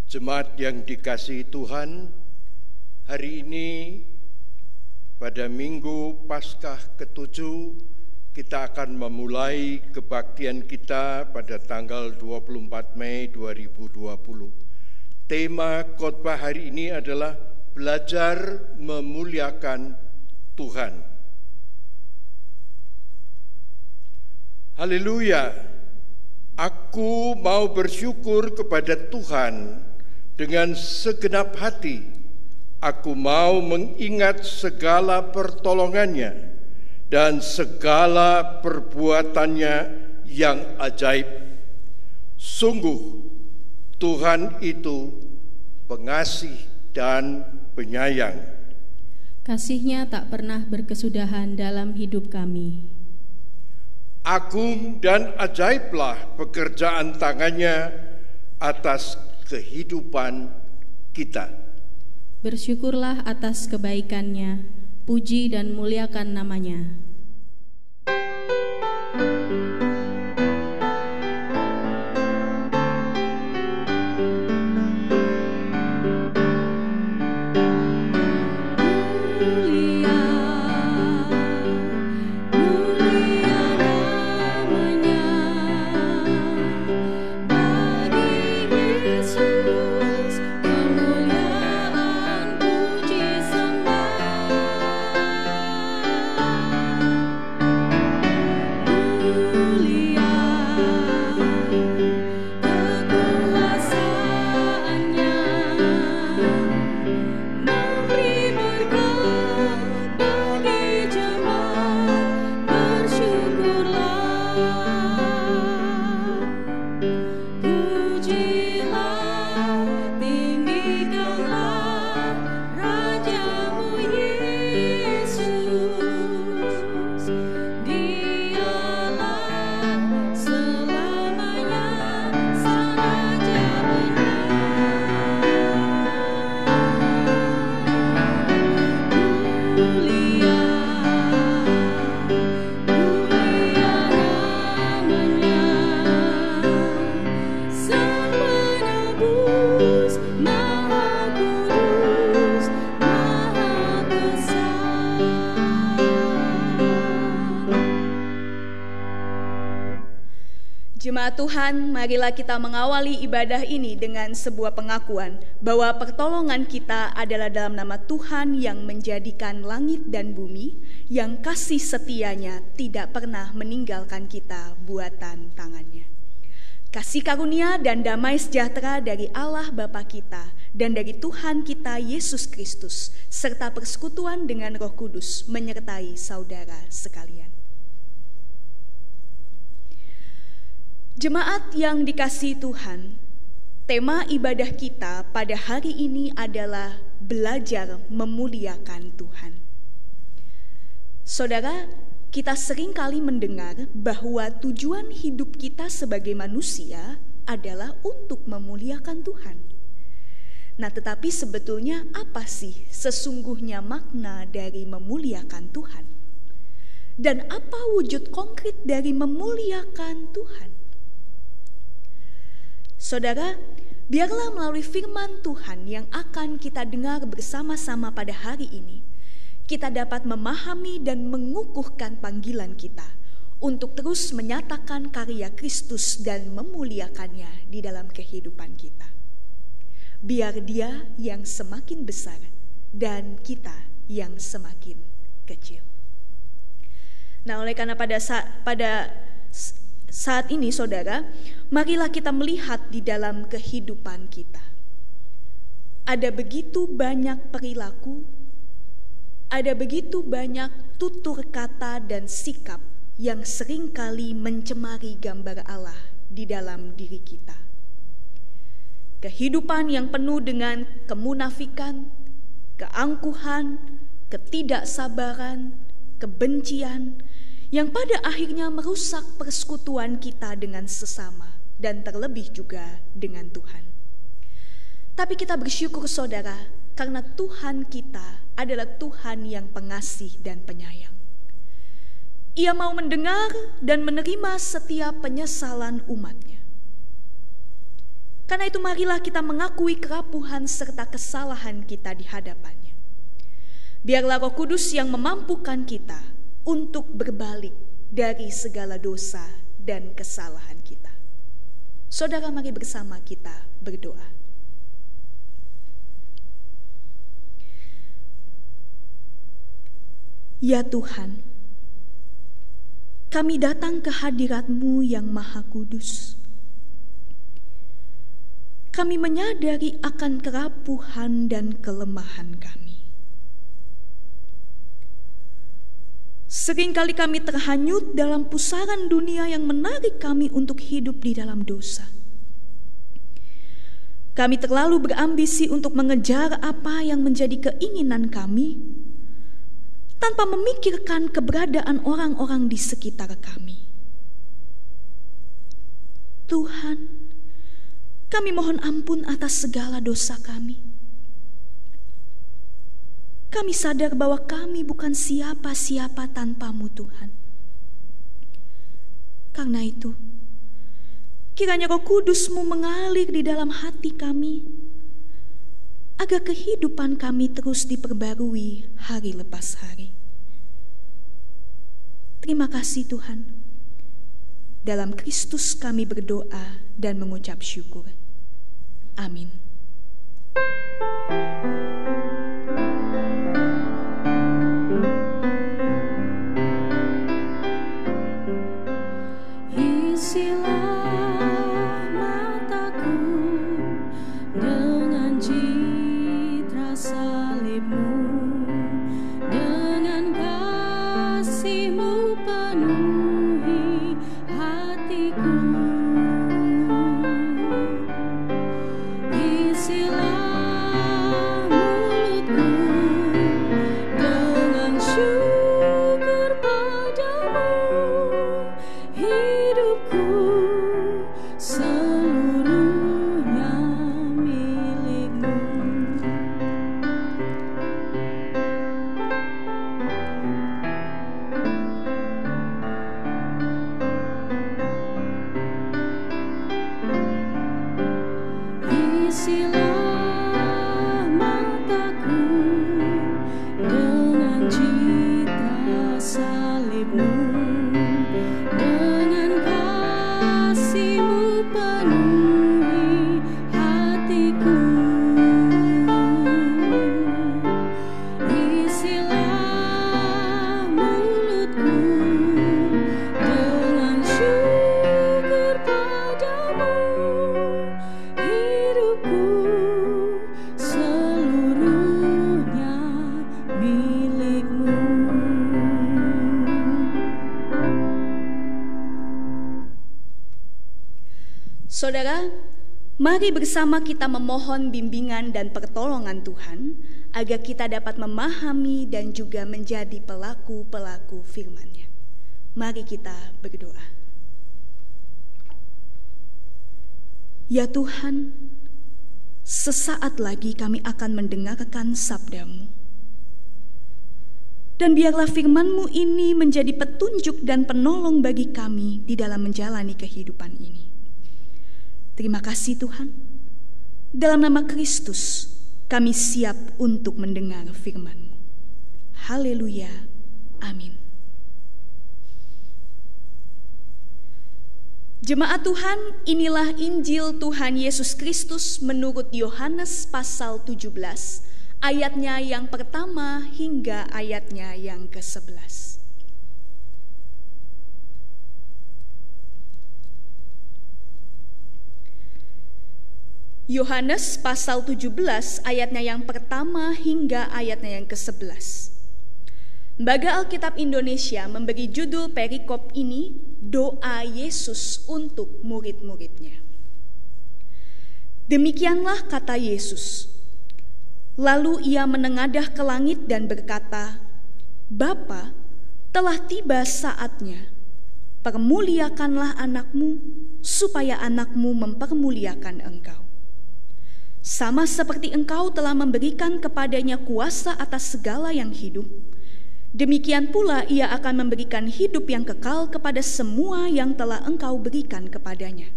Jemaat yang dikasihi Tuhan, hari ini pada Minggu Paskah ke-7 kita akan memulai kebaktian kita pada tanggal 24 Mei 2020. Tema khotbah hari ini adalah belajar memuliakan Tuhan. Haleluya! Aku mau bersyukur kepada Tuhan dengan segenap hati. Aku mau mengingat segala pertolongannya dan segala perbuatannya yang ajaib. Sungguh, Tuhan itu pengasih dan penyayang. Kasih-Nya tak pernah berkesudahan dalam hidup kami. Agung dan ajaiblah pekerjaan tangannya atas kehidupan kita. Bersyukurlah atas kebaikan-Nya, puji dan muliakan nama-Nya. Jemaat Tuhan, marilah kita mengawali ibadah ini dengan sebuah pengakuan bahwa pertolongan kita adalah dalam nama Tuhan yang menjadikan langit dan bumi, yang kasih setianya tidak pernah meninggalkan kita buatan tangannya. Kasih karunia dan damai sejahtera dari Allah Bapa kita dan dari Tuhan kita Yesus Kristus, serta persekutuan dengan Roh Kudus menyertai saudara sekalian. Jemaat yang dikasihi Tuhan, tema ibadah kita pada hari ini adalah belajar memuliakan Tuhan. Saudara, kita seringkali mendengar bahwa tujuan hidup kita sebagai manusia adalah untuk memuliakan Tuhan. Nah, tetapi sebetulnya apa sih sesungguhnya makna dari memuliakan Tuhan? Dan apa wujud konkret dari memuliakan Tuhan? Saudara, biarlah melalui firman Tuhan yang akan kita dengar bersama-sama pada hari ini, kita dapat memahami dan mengukuhkan panggilan kita untuk terus menyatakan karya Kristus dan memuliakannya di dalam kehidupan kita. Biar Dia yang semakin besar dan kita yang semakin kecil. Nah, oleh karena pada saat ini, saudara, marilah kita melihat di dalam kehidupan kita. Ada begitu banyak perilaku, ada begitu banyak tutur kata dan sikap yang seringkali mencemari gambar Allah di dalam diri kita. Kehidupan yang penuh dengan kemunafikan, keangkuhan, ketidaksabaran, kebencian, yang pada akhirnya merusak persekutuan kita dengan sesama dan terlebih juga dengan Tuhan. Tapi kita bersyukur saudara, karena Tuhan kita adalah Tuhan yang pengasih dan penyayang. Ia mau mendengar dan menerima setiap penyesalan umatnya. Karena itu marilah kita mengakui kerapuhan serta kesalahan kita di hadapannya. Biarlah Roh Kudus yang memampukan kita untuk berbalik dari segala dosa dan kesalahan kita. Saudara, mari bersama kita berdoa. Ya Tuhan, kami datang ke hadirat-Mu yang Maha Kudus. Kami menyadari akan kerapuhan dan kelemahan kami. Seringkali kami terhanyut dalam pusaran dunia yang menarik kami untuk hidup di dalam dosa. Kami terlalu berambisi untuk mengejar apa yang menjadi keinginan kami, tanpa memikirkan keberadaan orang-orang di sekitar kami. Tuhan, kami mohon ampun atas segala dosa kami. Kami sadar bahwa kami bukan siapa-siapa tanpa-Mu, Tuhan. Karena itu, kiranya Roh Kudus-Mu mengalir di dalam hati kami, agar kehidupan kami terus diperbarui hari lepas hari. Terima kasih Tuhan. Dalam Kristus kami berdoa dan mengucap syukur. Amin. Saudara, mari bersama kita memohon bimbingan dan pertolongan Tuhan agar kita dapat memahami dan juga menjadi pelaku-pelaku firman-Nya. Mari kita berdoa. Ya Tuhan, sesaat lagi kami akan mendengarkan sabda-Mu. Dan biarlah firman-Mu ini menjadi petunjuk dan penolong bagi kami di dalam menjalani kehidupan ini. Terima kasih Tuhan. Dalam nama Kristus, kami siap untuk mendengar firman-Mu. Haleluya. Amin. Jemaat Tuhan, inilah Injil Tuhan Yesus Kristus menurut Yohanes pasal 17, ayatnya yang pertama hingga ayatnya yang ke-11. Yohanes pasal 17 ayatnya yang pertama hingga ayatnya yang ke-11. Lembaga Alkitab Indonesia memberi judul perikop ini Doa Yesus untuk murid-muridnya. Demikianlah kata Yesus. Lalu ia menengadah ke langit dan berkata, Bapa, telah tiba saatnya. Permuliakanlah anakmu, supaya anakmu mempermuliakan engkau. Sama seperti engkau telah memberikan kepadanya kuasa atas segala yang hidup, demikian pula ia akan memberikan hidup yang kekal kepada semua yang telah engkau berikan kepadanya.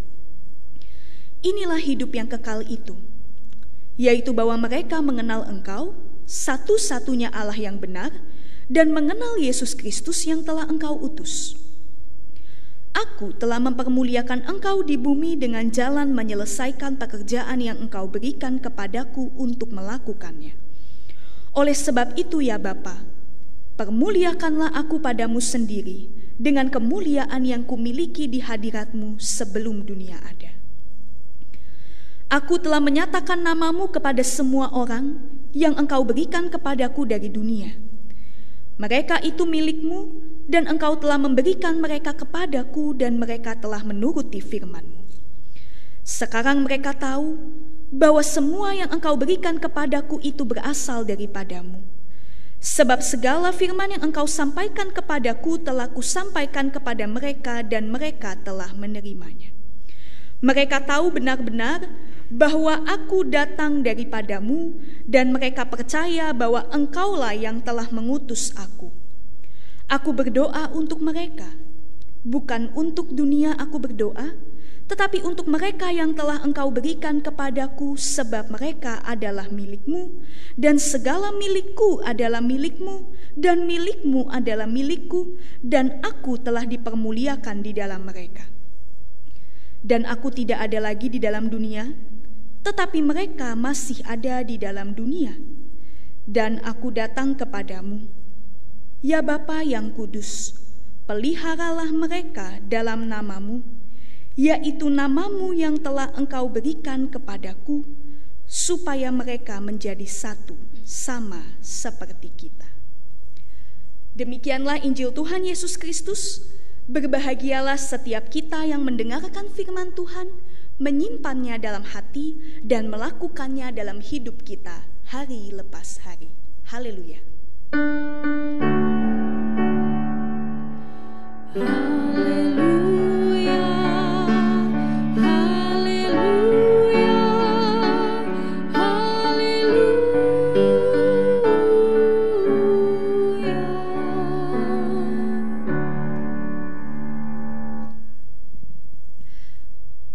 inilah hidup yang kekal itu, yaitu bahwa mereka mengenal Engkau, satu-satunya Allah yang benar, dan mengenal Yesus Kristus yang telah Engkau utus. Aku telah mempermuliakan Engkau di bumi dengan jalan menyelesaikan pekerjaan yang Engkau berikan kepadaku untuk melakukannya. Oleh sebab itu ya Bapa, permuliakanlah aku padamu sendiri dengan kemuliaan yang kumiliki di hadirat-Mu sebelum dunia ada. Aku telah menyatakan namamu kepada semua orang yang Engkau berikan kepadaku dari dunia. Mereka itu milik-Mu, dan Engkau telah memberikan mereka kepadaku, dan mereka telah menuruti firman-Mu. Sekarang mereka tahu bahwa semua yang Engkau berikan kepadaku itu berasal daripada-Mu. Sebab segala firman yang Engkau sampaikan kepadaku telah kusampaikan kepada mereka, dan mereka telah menerimanya. Mereka tahu benar-benar bahwa aku datang daripada-Mu, dan mereka percaya bahwa Engkaulah yang telah mengutus aku. Aku berdoa untuk mereka, bukan untuk dunia aku berdoa, tetapi untuk mereka yang telah Engkau berikan kepadaku, sebab mereka adalah milik-Mu, dan segala milik-Ku adalah milik-Mu, dan milik-Mu adalah milik-Ku, dan aku telah dipermuliakan di dalam mereka. Dan aku tidak ada lagi di dalam dunia, tetapi mereka masih ada di dalam dunia, dan aku datang kepadamu. Ya Bapa yang kudus, peliharalah mereka dalam namamu, yaitu namamu yang telah Engkau berikan kepadaku, supaya mereka menjadi satu, sama seperti kita. Demikianlah Injil Tuhan Yesus Kristus. Berbahagialah setiap kita yang mendengarkan firman Tuhan, menyimpannya dalam hati, dan melakukannya dalam hidup kita hari lepas hari. Haleluya. Haleluya, haleluya, haleluya.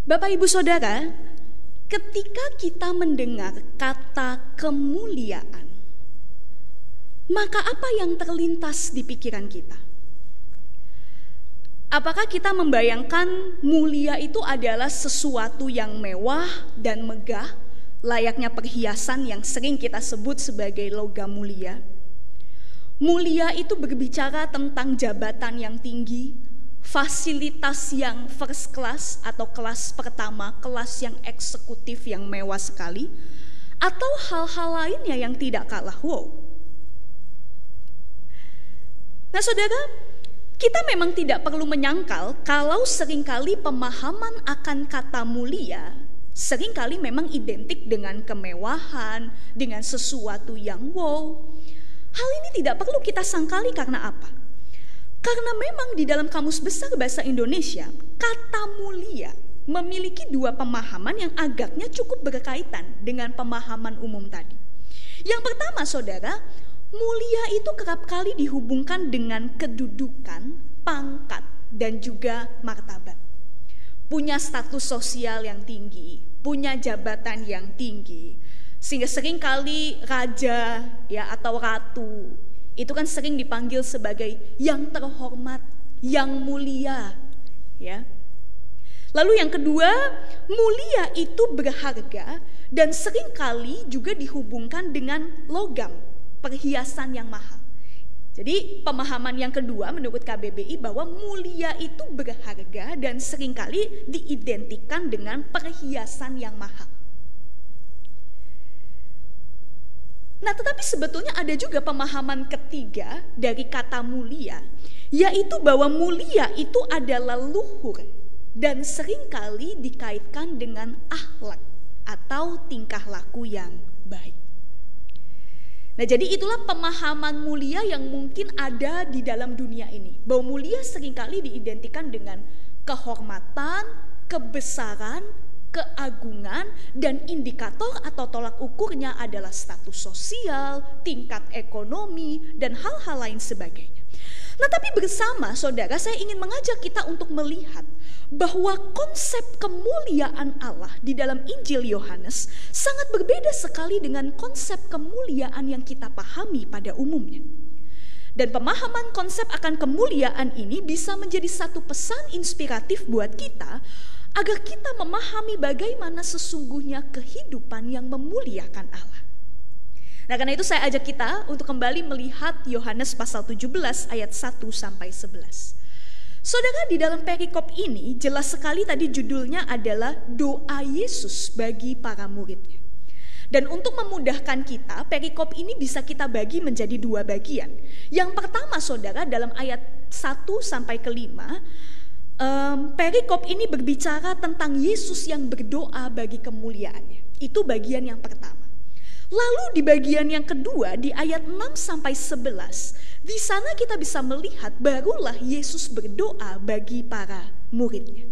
Bapak Ibu Saudara, ketika kita mendengar kata kemuliaan, maka apa yang terlintas di pikiran kita? Apakah kita membayangkan mulia itu adalah sesuatu yang mewah dan megah, layaknya perhiasan yang sering kita sebut sebagai logam mulia? Mulia itu berbicara tentang jabatan yang tinggi, fasilitas yang first class atau kelas pertama, kelas yang eksekutif yang mewah sekali, atau hal-hal lainnya yang tidak kalah wow. Nah saudara, kita memang tidak perlu menyangkal kalau seringkali pemahaman akan kata mulia seringkali memang identik dengan kemewahan, dengan sesuatu yang wow. Hal ini tidak perlu kita sangkali karena apa? Karena memang di dalam Kamus Besar Bahasa Indonesia, kata mulia memiliki dua pemahaman yang agaknya cukup berkaitan dengan pemahaman umum tadi. Yang pertama saudara, mulia itu kerap kali dihubungkan dengan kedudukan, pangkat, dan juga martabat. Punya status sosial yang tinggi, punya jabatan yang tinggi. Sehingga seringkali raja ya atau ratu itu kan sering dipanggil sebagai yang terhormat, yang mulia, ya. Lalu yang kedua, mulia itu berharga dan seringkali juga dihubungkan dengan logam, perhiasan yang mahal. Jadi pemahaman yang kedua menurut KBBI bahwa mulia itu berharga dan seringkali diidentikan dengan perhiasan yang mahal. Nah tetapi sebetulnya ada juga pemahaman ketiga dari kata mulia, yaitu bahwa mulia itu adalah luhur dan seringkali dikaitkan dengan akhlak atau tingkah laku yang baik. Nah jadi itulah pemahaman mulia yang mungkin ada di dalam dunia ini. Bahwa mulia seringkali diidentikan dengan kehormatan, kebesaran, keagungan, dan indikator atau tolak ukurnya adalah status sosial, tingkat ekonomi, dan hal-hal lain sebagainya. Nah, tapi bersama saudara, saya ingin mengajak kita untuk melihat bahwa konsep kemuliaan Allah di dalam Injil Yohanes sangat berbeda sekali dengan konsep kemuliaan yang kita pahami pada umumnya. Dan pemahaman konsep akan kemuliaan ini bisa menjadi satu pesan inspiratif buat kita agar kita memahami bagaimana sesungguhnya kehidupan yang memuliakan Allah. Nah, karena itu saya ajak kita untuk kembali melihat Yohanes pasal 17 ayat 1 sampai 11. Saudara, di dalam perikop ini jelas sekali tadi judulnya adalah doa Yesus bagi para muridnya. Dan untuk memudahkan kita, perikop ini bisa kita bagi menjadi dua bagian. Yang pertama saudara, dalam ayat 1 sampai ke 5, perikop ini berbicara tentang Yesus yang berdoa bagi kemuliaannya. Itu bagian yang pertama. Lalu di bagian yang kedua, di ayat 6 sampai 11, di sana kita bisa melihat barulah Yesus berdoa bagi para muridnya.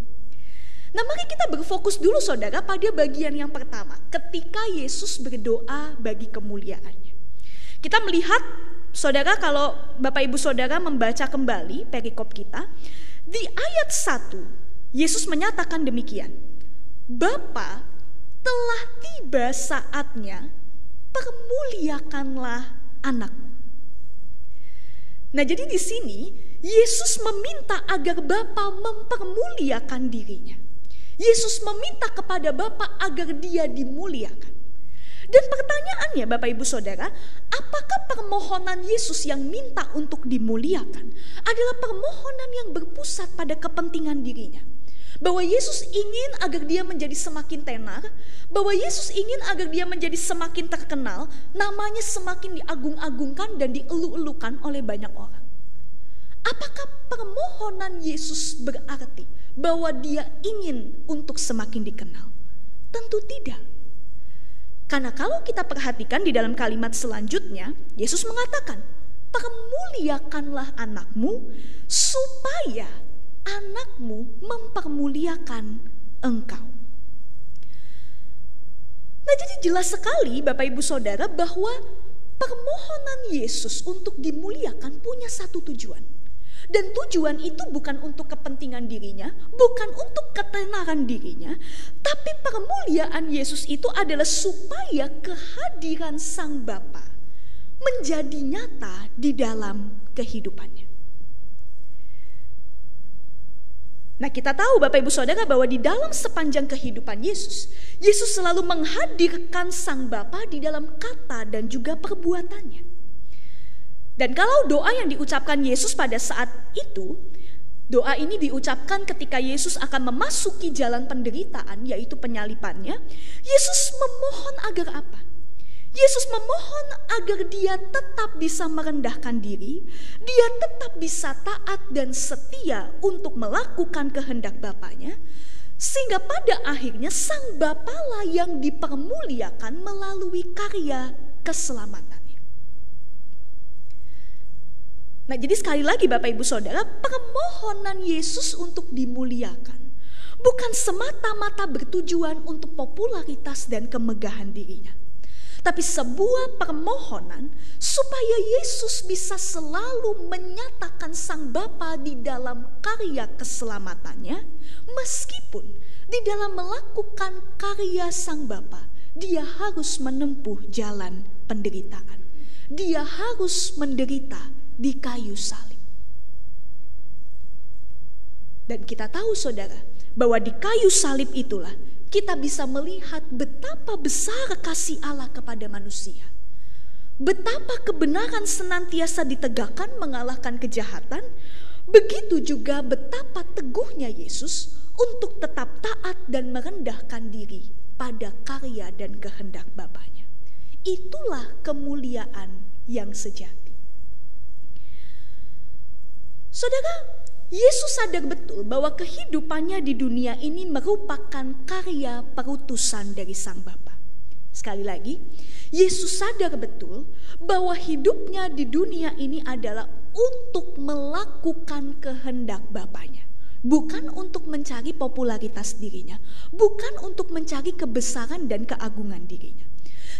Nah, mari kita berfokus dulu saudara pada bagian yang pertama, ketika Yesus berdoa bagi kemuliaannya. Kita melihat saudara, kalau Bapak Ibu Saudara membaca kembali perikop kita, di ayat 1 Yesus menyatakan demikian, Bapa, telah tiba saatnya, permuliakanlah anakmu. Nah, jadi di sini Yesus meminta agar Bapa mempermuliakan dirinya. Yesus meminta kepada Bapa agar dia dimuliakan. Dan pertanyaannya Bapak Ibu Saudara, apakah permohonan Yesus yang minta untuk dimuliakan adalah permohonan yang berpusat pada kepentingan dirinya? Bahwa Yesus ingin agar dia menjadi semakin tenar, bahwa Yesus ingin agar dia menjadi semakin terkenal, namanya semakin diagung-agungkan dan dielu-elukan oleh banyak orang. Apakah permohonan Yesus berarti bahwa dia ingin untuk semakin dikenal? Tentu tidak. Karena kalau kita perhatikan di dalam kalimat selanjutnya, Yesus mengatakan, permuliakanlah anakmu supaya anakmu mempermuliakan engkau. Nah, jadi jelas sekali Bapak Ibu Saudara bahwa permohonan Yesus untuk dimuliakan punya satu tujuan. Dan tujuan itu bukan untuk kepentingan dirinya, bukan untuk ketenaran dirinya, tapi permuliaan Yesus itu adalah supaya kehadiran Sang Bapa menjadi nyata di dalam kehidupannya. Nah, kita tahu Bapak Ibu Saudara bahwa di dalam sepanjang kehidupan Yesus, Yesus selalu menghadirkan Sang Bapa di dalam kata dan juga perbuatannya. Dan kalau doa yang diucapkan Yesus pada saat itu, doa ini diucapkan ketika Yesus akan memasuki jalan penderitaan, yaitu penyalipannya, Yesus memohon agar apa? Yesus memohon agar dia tetap bisa merendahkan diri, dia tetap bisa taat dan setia untuk melakukan kehendak Bapanya, sehingga pada akhirnya Sang Bapa lah yang dipermuliakan melalui karya keselamatannya. Nah, jadi sekali lagi Bapak Ibu Saudara, permohonan Yesus untuk dimuliakan bukan semata-mata bertujuan untuk popularitas dan kemegahan dirinya, tapi sebuah permohonan supaya Yesus bisa selalu menyatakan Sang Bapa di dalam karya keselamatannya, meskipun di dalam melakukan karya Sang Bapa dia harus menempuh jalan penderitaan. Dia harus menderita di kayu salib. Dan kita tahu saudara, bahwa di kayu salib itulah kita bisa melihat betapa besar kasih Allah kepada manusia. Betapa kebenaran senantiasa ditegakkan mengalahkan kejahatan, begitu juga betapa teguhnya Yesus untuk tetap taat dan merendahkan diri pada karya dan kehendak Bapanya. Itulah kemuliaan yang sejati. Saudara, Yesus sadar betul bahwa kehidupannya di dunia ini merupakan karya perutusan dari Sang Bapa. Sekali lagi, Yesus sadar betul bahwa hidupnya di dunia ini adalah untuk melakukan kehendak Bapanya. Bukan untuk mencari popularitas dirinya, bukan untuk mencari kebesaran dan keagungan dirinya.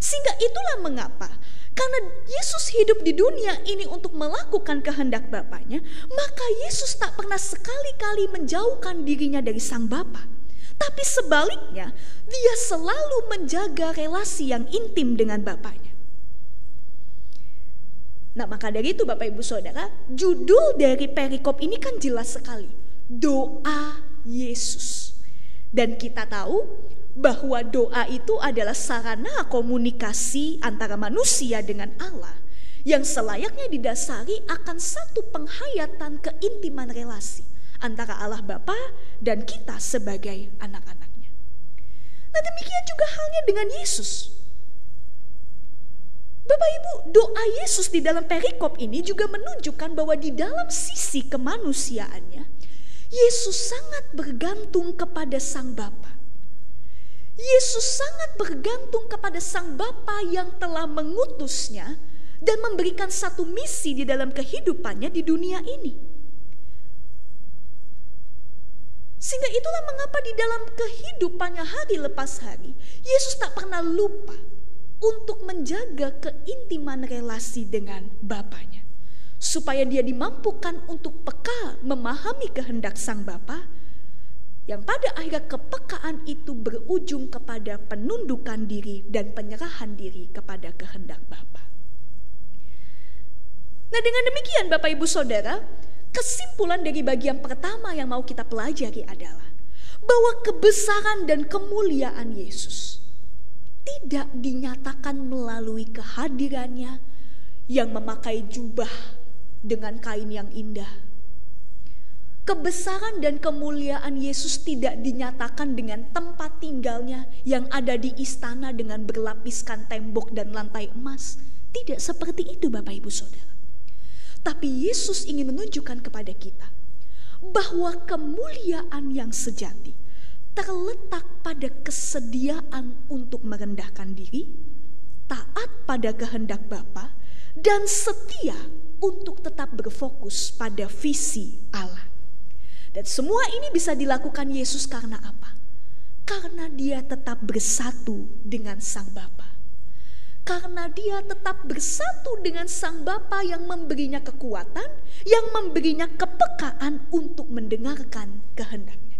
Sehingga itulah mengapa, karena Yesus hidup di dunia ini untuk melakukan kehendak Bapaknya, maka Yesus tak pernah sekali-kali menjauhkan dirinya dari Sang Bapa. Tapi sebaliknya, dia selalu menjaga relasi yang intim dengan Bapaknya. Nah, maka dari itu Bapak Ibu Saudara, judul dari perikop ini kan jelas sekali, doa Yesus. Dan kita tahu bahwa doa itu adalah sarana komunikasi antara manusia dengan Allah yang selayaknya didasari akan satu penghayatan keintiman relasi antara Allah Bapa dan kita sebagai anak-anaknya. Nah, demikian juga halnya dengan Yesus. Bapak Ibu, doa Yesus di dalam perikop ini juga menunjukkan bahwa di dalam sisi kemanusiaannya, Yesus sangat bergantung kepada Sang Bapa. Yesus sangat bergantung kepada Sang Bapa yang telah mengutusnya dan memberikan satu misi di dalam kehidupannya di dunia ini. Sehingga itulah mengapa di dalam kehidupannya hari lepas hari, Yesus tak pernah lupa untuk menjaga keintiman relasi dengan Bapaknya, supaya dia dimampukan untuk peka memahami kehendak Sang Bapa, yang pada akhirnya kepekaan itu berujung kepada penundukan diri dan penyerahan diri kepada kehendak Bapa. Nah, dengan demikian Bapak Ibu Saudara, kesimpulan dari bagian pertama yang mau kita pelajari adalah bahwa kebesaran dan kemuliaan Yesus tidak dinyatakan melalui kehadirannya yang memakai jubah dengan kain yang indah. Kebesaran dan kemuliaan Yesus tidak dinyatakan dengan tempat tinggalnya yang ada di istana dengan berlapiskan tembok dan lantai emas. Tidak seperti itu Bapak Ibu Saudara. Tapi Yesus ingin menunjukkan kepada kita bahwa kemuliaan yang sejati terletak pada kesediaan untuk merendahkan diri, taat pada kehendak Bapa, dan setia untuk tetap berfokus pada visi Allah. Dan semua ini bisa dilakukan Yesus karena apa? Karena dia tetap bersatu dengan Sang Bapa. Karena dia tetap bersatu dengan Sang Bapa yang memberinya kekuatan, yang memberinya kepekaan untuk mendengarkan kehendaknya.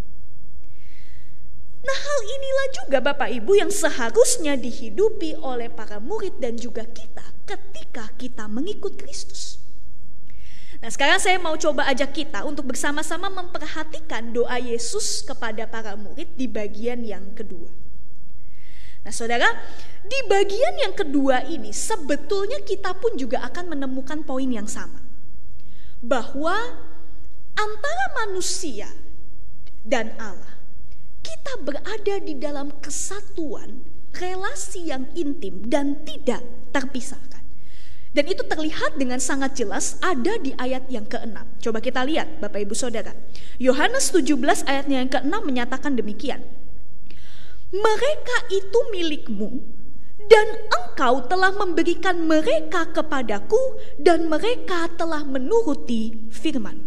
Nah, hal inilah juga Bapak Ibu yang seharusnya dihidupi oleh para murid dan juga kita ketika kita mengikut Kristus. Nah, sekarang saya mau coba ajak kita untuk bersama-sama memperhatikan doa Yesus kepada para murid di bagian yang kedua. Nah, saudara, di bagian yang kedua ini sebetulnya kita pun juga akan menemukan poin yang sama. Bahwa antara manusia dan Allah, kita berada di dalam kesatuan, relasi yang intim dan tidak terpisahkan. Dan itu terlihat dengan sangat jelas ada di ayat yang ke-6. Coba kita lihat Bapak Ibu Saudara. Yohanes 17 ayatnya yang ke-6 menyatakan demikian. Mereka itu milikmu dan engkau telah memberikan mereka kepadaku dan mereka telah menuruti firman.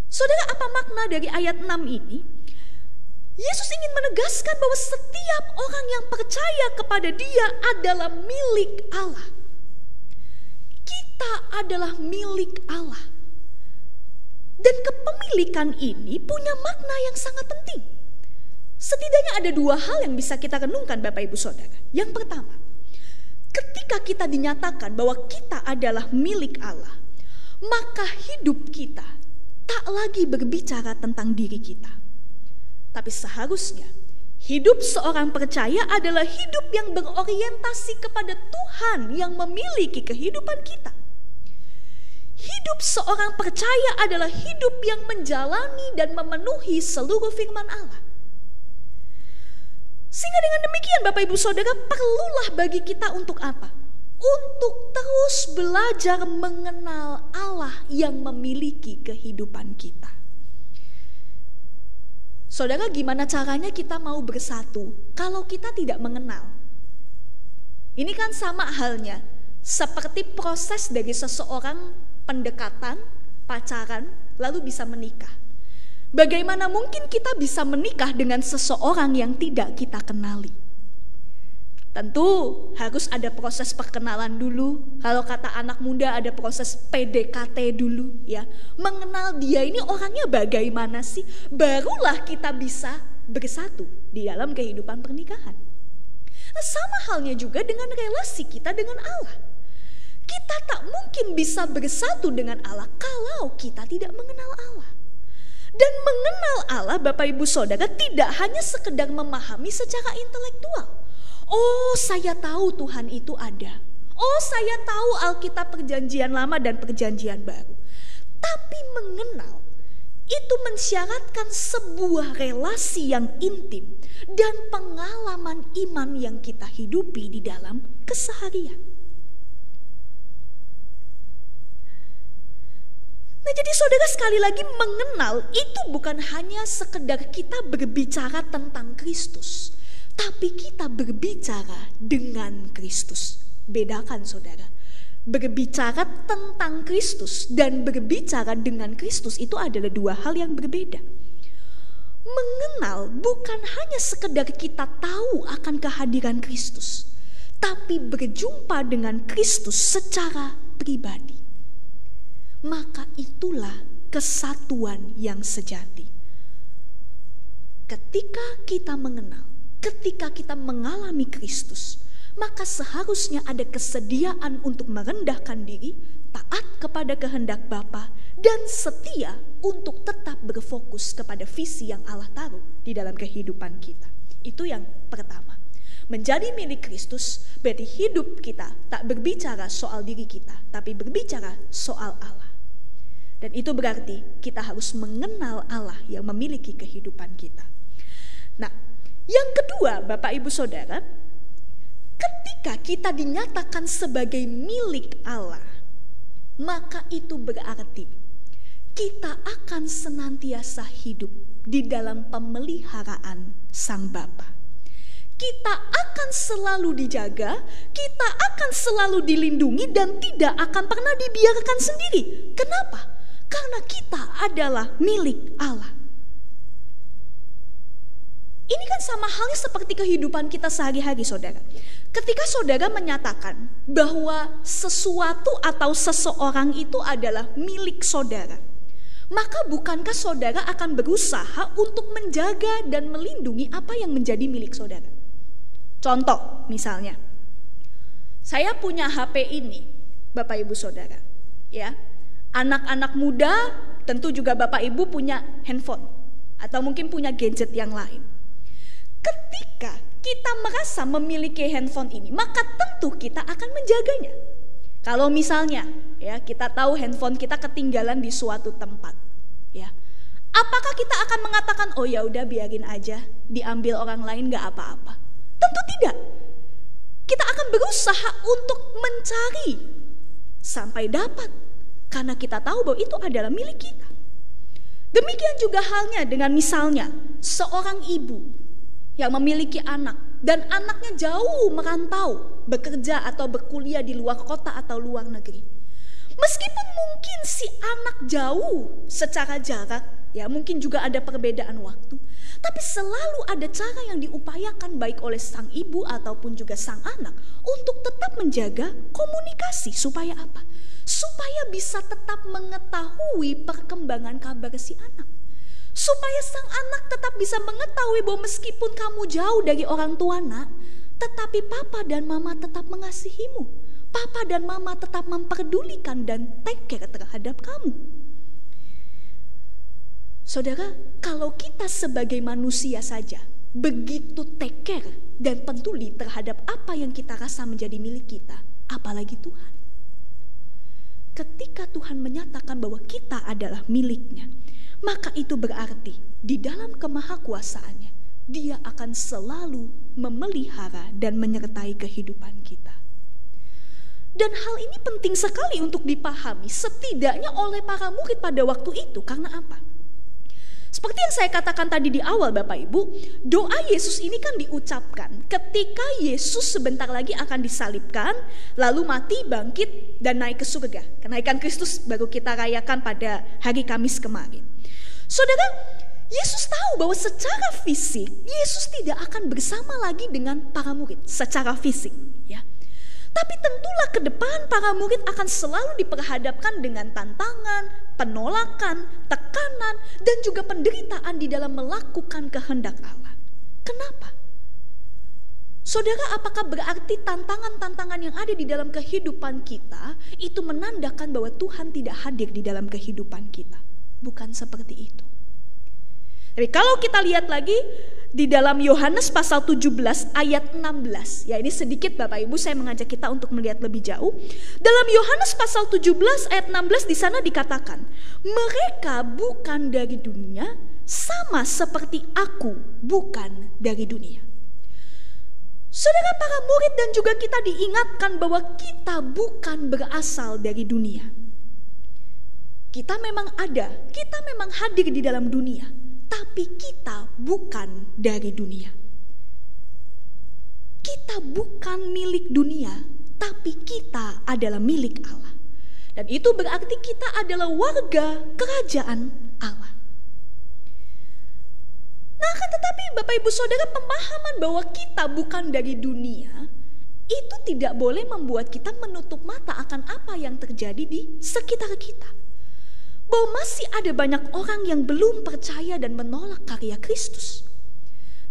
Saudara, apa makna dari ayat 6 ini? Yesus ingin menegaskan bahwa setiap orang yang percaya kepada Dia adalah milik Allah. Kita adalah milik Allah. Dan kepemilikan ini punya makna yang sangat penting. Setidaknya ada dua hal yang bisa kita renungkan Bapak Ibu Saudara. Yang pertama, ketika kita dinyatakan bahwa kita adalah milik Allah, maka hidup kita tak lagi berbicara tentang diri kita. Tapi seharusnya hidup seorang percaya adalah hidup yang berorientasi kepada Tuhan yang memiliki kehidupan kita. Hidup seorang percaya adalah hidup yang menjalani dan memenuhi seluruh firman Allah. Sehingga dengan demikian Bapak Ibu Saudara, perlulah bagi kita untuk apa? Untuk terus belajar mengenal Allah yang memiliki kehidupan kita. Saudara, gimana caranya kita mau bersatu kalau kita tidak mengenal? Ini kan sama halnya seperti proses dari seseorang pendekatan, pacaran, lalu bisa menikah. Bagaimana mungkin kita bisa menikah dengan seseorang yang tidak kita kenali? Tentu harus ada proses perkenalan dulu. Kalau kata anak muda ada proses PDKT dulu ya. Mengenal dia ini orangnya bagaimana sih, barulah kita bisa bersatu di dalam kehidupan pernikahan. Nah, sama halnya juga dengan relasi kita dengan Allah. Kita tak mungkin bisa bersatu dengan Allah kalau kita tidak mengenal Allah. Dan mengenal Allah, Bapak Ibu Saudara, tidak hanya sekedar memahami secara intelektual. Oh, saya tahu Tuhan itu ada. Oh, saya tahu Alkitab Perjanjian Lama dan Perjanjian Baru. Tapi mengenal itu mensyaratkan sebuah relasi yang intim dan pengalaman iman yang kita hidupi di dalam keseharian. Nah, jadi saudara, sekali lagi mengenal itu bukan hanya sekedar kita berbicara tentang Kristus, tapi kita berbicara dengan Kristus. Bedakan saudara, berbicara tentang Kristus dan berbicara dengan Kristus itu adalah dua hal yang berbeda. Mengenal bukan hanya sekedar kita tahu akan kehadiran Kristus, tapi berjumpa dengan Kristus secara pribadi. Maka itulah kesatuan yang sejati. Ketika kita mengenal, ketika kita mengalami Kristus, maka seharusnya ada kesediaan untuk merendahkan diri, taat kepada kehendak Bapa, dan setia untuk tetap berfokus kepada visi yang Allah taruh di dalam kehidupan kita. Itu yang pertama. Menjadi milik Kristus berarti hidup kita tak berbicara soal diri kita, tapi berbicara soal Allah. Dan itu berarti kita harus mengenal Allah yang memiliki kehidupan kita. Nah, yang kedua, Bapak Ibu Saudara, ketika kita dinyatakan sebagai milik Allah, maka itu berarti kita akan senantiasa hidup di dalam pemeliharaan Sang Bapa. Kita akan selalu dijaga, kita akan selalu dilindungi dan tidak akan pernah dibiarkan sendiri. Kenapa? Karena kita adalah milik Allah. Ini kan sama halnya seperti kehidupan kita sehari-hari, saudara. Ketika saudara menyatakan bahwa sesuatu atau seseorang itu adalah milik saudara, maka bukankah saudara akan berusaha untuk menjaga dan melindungi apa yang menjadi milik saudara? Contoh, misalnya, saya punya HP ini, Bapak Ibu Saudara, ya. Anak-anak muda tentu juga Bapak Ibu punya handphone atau mungkin punya gadget yang lain. Ketika kita merasa memiliki handphone ini, maka tentu kita akan menjaganya. Kalau misalnya ya kita tahu handphone kita ketinggalan di suatu tempat, ya, apakah kita akan mengatakan oh ya udah biarin aja diambil orang lain nggak apa-apa? Tentu tidak. Kita akan berusaha untuk mencari sampai dapat, karena kita tahu bahwa itu adalah milik kita. Demikian juga halnya dengan misalnya seorang ibu yang memiliki anak dan anaknya jauh merantau bekerja atau berkuliah di luar kota atau luar negeri. Meskipun mungkin si anak jauh secara jarak, ya mungkin juga ada perbedaan waktu, tapi selalu ada cara yang diupayakan baik oleh sang ibu ataupun juga sang anak untuk tetap menjaga komunikasi. Supaya apa? Supaya bisa tetap mengetahui perkembangan kabar si anak. Supaya sang anak tetap bisa mengetahui bahwa meskipun kamu jauh dari orang tua nak, tetapi papa dan mama tetap mengasihimu. Papa dan mama tetap memperdulikan dan take care terhadap kamu. Saudara, kalau kita sebagai manusia saja begitu take care dan peduli terhadap apa yang kita rasa menjadi milik kita, apalagi Tuhan. Ketika Tuhan menyatakan bahwa kita adalah miliknya, maka itu berarti di dalam kemahakuasaannya Dia akan selalu memelihara dan menyertai kehidupan kita. Dan hal ini penting sekali untuk dipahami setidaknya oleh para murid pada waktu itu. Karena apa? Seperti yang saya katakan tadi di awal Bapak Ibu, doa Yesus ini kan diucapkan ketika Yesus sebentar lagi akan disalibkan, lalu mati, bangkit, dan naik ke surga. Kenaikan Kristus baru kita rayakan pada hari Kamis kemarin. Saudara, Yesus tahu bahwa secara fisik Yesus tidak akan bersama lagi dengan para murid secara fisik, ya. Tapi tentulah ke depan para murid akan selalu diperhadapkan dengan tantangan, penolakan, tekanan, dan juga penderitaan di dalam melakukan kehendak Allah. Kenapa? Saudara, apakah berarti tantangan-tantangan yang ada di dalam kehidupan kita itu menandakan bahwa Tuhan tidak hadir di dalam kehidupan kita? Bukan seperti itu. Tapi kalau kita lihat lagi di dalam Yohanes pasal 17 ayat 16. Ya, ini sedikit Bapak Ibu saya mengajak kita untuk melihat lebih jauh. Dalam Yohanes pasal 17 ayat 16 di sana dikatakan, "Mereka bukan dari dunia, sama seperti aku bukan dari dunia." Saudara, para murid dan juga kita diingatkan bahwa kita bukan berasal dari dunia. Kita memang ada, kita memang hadir di dalam dunia, tapi kita bukan dari dunia. Kita bukan milik dunia, tapi kita adalah milik Allah. Dan itu berarti kita adalah warga kerajaan Allah. Nah, kan tetapi Bapak Ibu Saudara, pemahaman bahwa kita bukan dari dunia itu tidak boleh membuat kita menutup mata akan apa yang terjadi di sekitar kita. Bahwa masih ada banyak orang yang belum percaya dan menolak karya Kristus.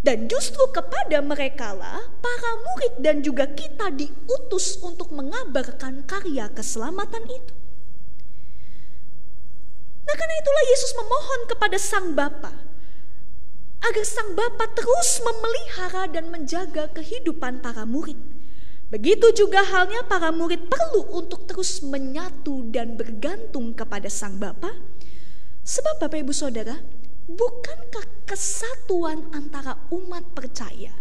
Dan justru kepada merekalah para murid dan juga kita diutus untuk mengabarkan karya keselamatan itu. Nah, karena itulah Yesus memohon kepada Sang Bapa agar Sang Bapa terus memelihara dan menjaga kehidupan para murid. Begitu juga halnya para murid perlu untuk terus menyatu dan bergantung kepada Sang Bapa. Sebab Bapak Ibu Saudara, bukankah kesatuan antara umat percaya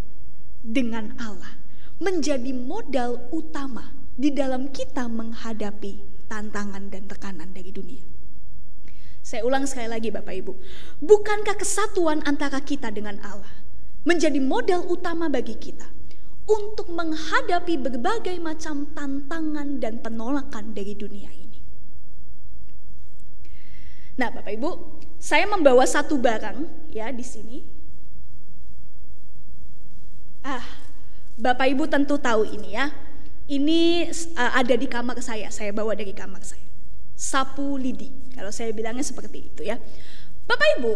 dengan Allah menjadi modal utama di dalam kita menghadapi tantangan dan tekanan dari dunia? Saya ulang sekali lagi Bapak Ibu, bukankah kesatuan antara kita dengan Allah menjadi modal utama bagi kita untuk menghadapi berbagai macam tantangan dan penolakan dari dunia ini? Nah Bapak Ibu, saya membawa satu barang ya di sini. Bapak Ibu tentu tahu ini ya. Ini ada di kamar saya bawa dari kamar saya. Sapu lidi, kalau saya bilangnya seperti itu ya. Bapak Ibu,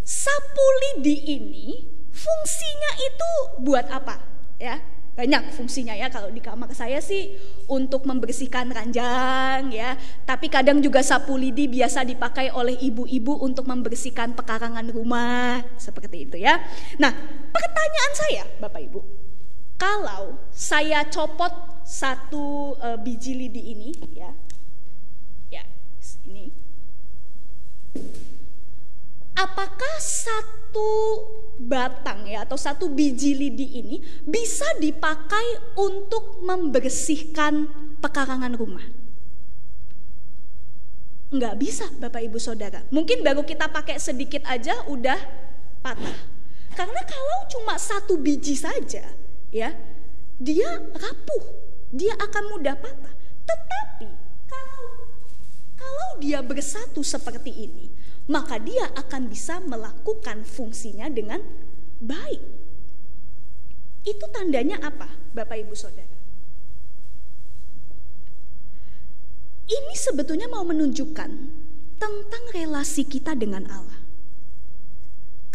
sapu lidi ini fungsinya itu buat apa? Ya, banyak fungsinya ya. Kalau di kamar saya sih untuk membersihkan ranjang ya. Tapi kadang juga sapu lidi biasa dipakai oleh ibu-ibu untuk membersihkan pekarangan rumah, seperti itu ya. Nah, pertanyaan saya Bapak Ibu, kalau saya copot satu biji lidi ini ya, ini, apakah satu batang ya atau satu biji lidi ini bisa dipakai untuk membersihkan pekarangan rumah? Enggak bisa Bapak Ibu Saudara. Mungkin baru kita pakai sedikit aja udah patah. Karena kalau cuma satu biji saja ya, dia rapuh, dia akan mudah patah. Tetapi kalau dia bersatu seperti ini, maka dia akan bisa melakukan fungsinya dengan baik. Itu tandanya apa, Bapak Ibu Saudara? Ini sebetulnya mau menunjukkan tentang relasi kita dengan Allah.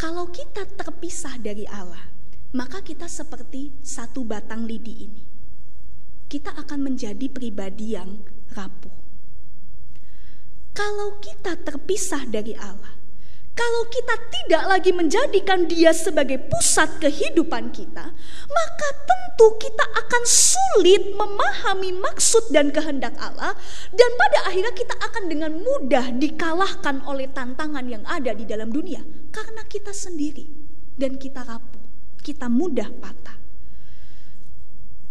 Kalau kita terpisah dari Allah, maka kita seperti satu batang lidi ini. Kita akan menjadi pribadi yang rapuh. Kalau kita terpisah dari Allah, kalau kita tidak lagi menjadikan Dia sebagai pusat kehidupan kita, maka tentu kita akan sulit memahami maksud dan kehendak Allah, dan pada akhirnya kita akan dengan mudah dikalahkan oleh tantangan yang ada di dalam dunia, karena kita sendiri dan kita rapuh, kita mudah patah.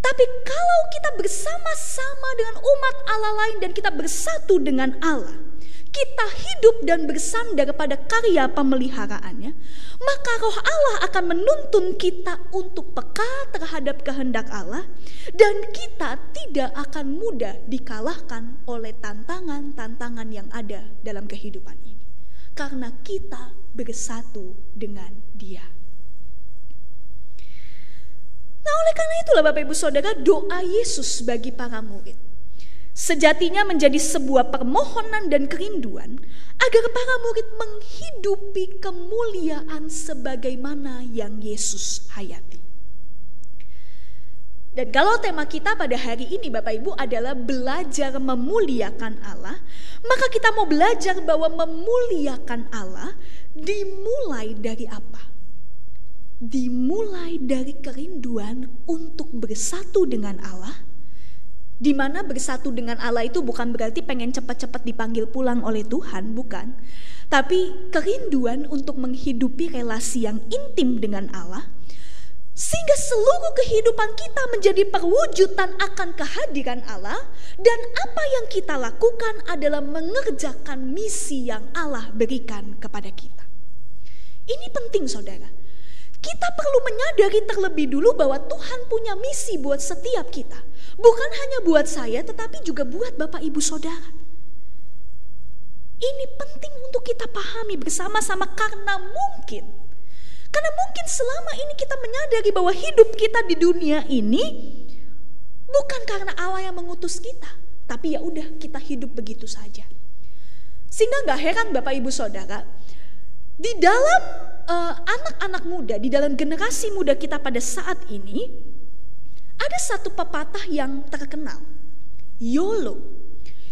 Tapi kalau kita bersama-sama dengan umat Allah lain dan kita bersatu dengan Allah, kita hidup dan bersandar pada karya pemeliharaannya, maka Roh Allah akan menuntun kita untuk peka terhadap kehendak Allah, dan kita tidak akan mudah dikalahkan oleh tantangan-tantangan yang ada dalam kehidupan ini. Karena kita bersatu dengan Dia. Nah, oleh karena itulah Bapak Ibu Saudara, doa Yesus bagi para murid sejatinya menjadi sebuah permohonan dan kerinduan agar para murid menghidupi kemuliaan sebagaimana yang Yesus hayati. Dan kalau tema kita pada hari ini Bapak Ibu adalah belajar memuliakan Allah, maka kita mau belajar bahwa memuliakan Allah dimulai dari apa? Dimulai dari kerinduan untuk bersatu dengan Allah, di mana bersatu dengan Allah itu bukan berarti pengen cepat-cepat dipanggil pulang oleh Tuhan, bukan. Tapi kerinduan untuk menghidupi relasi yang intim dengan Allah, sehingga seluruh kehidupan kita menjadi perwujudan akan kehadiran Allah, dan apa yang kita lakukan adalah mengerjakan misi yang Allah berikan kepada kita. Ini penting saudara. Kita perlu menyadari terlebih dulu bahwa Tuhan punya misi buat setiap kita. Bukan hanya buat saya, tetapi juga buat Bapak Ibu Saudara. Ini penting untuk kita pahami bersama-sama karena mungkin selama ini kita menyadari bahwa hidup kita di dunia ini bukan karena Allah yang mengutus kita, tapi ya udah kita hidup begitu saja. Sehingga gak heran Bapak Ibu Saudara, di dalam anak-anak muda, di dalam generasi muda kita pada saat ini, ada satu pepatah yang terkenal, YOLO,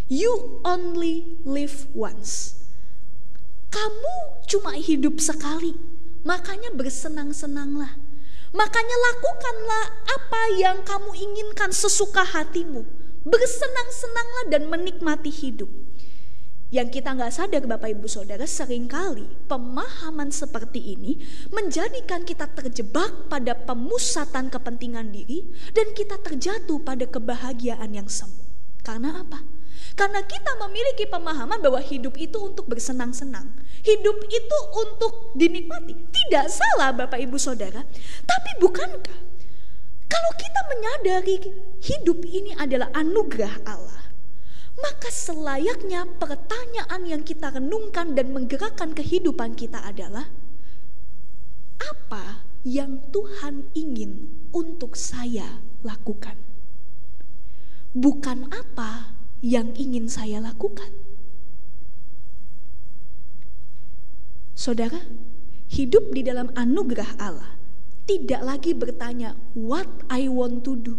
you only live once. Kamu cuma hidup sekali, makanya bersenang-senanglah. Makanya lakukanlah apa yang kamu inginkan sesuka hatimu. Bersenang-senanglah dan menikmati hidup. Yang kita gak sadar Bapak Ibu Saudara, seringkali pemahaman seperti ini menjadikan kita terjebak pada pemusatan kepentingan diri dan kita terjatuh pada kebahagiaan yang semu. Karena apa? Karena kita memiliki pemahaman bahwa hidup itu untuk bersenang-senang. Hidup itu untuk dinikmati. Tidak salah Bapak Ibu Saudara. Tapi bukankah kalau kita menyadari hidup ini adalah anugerah Allah, maka selayaknya pertanyaan yang kita renungkan dan menggerakkan kehidupan kita adalah, apa yang Tuhan ingin untuk saya lakukan? Bukan apa yang ingin saya lakukan. Saudara, hidup di dalam anugerah Allah tidak lagi bertanya what I want to do,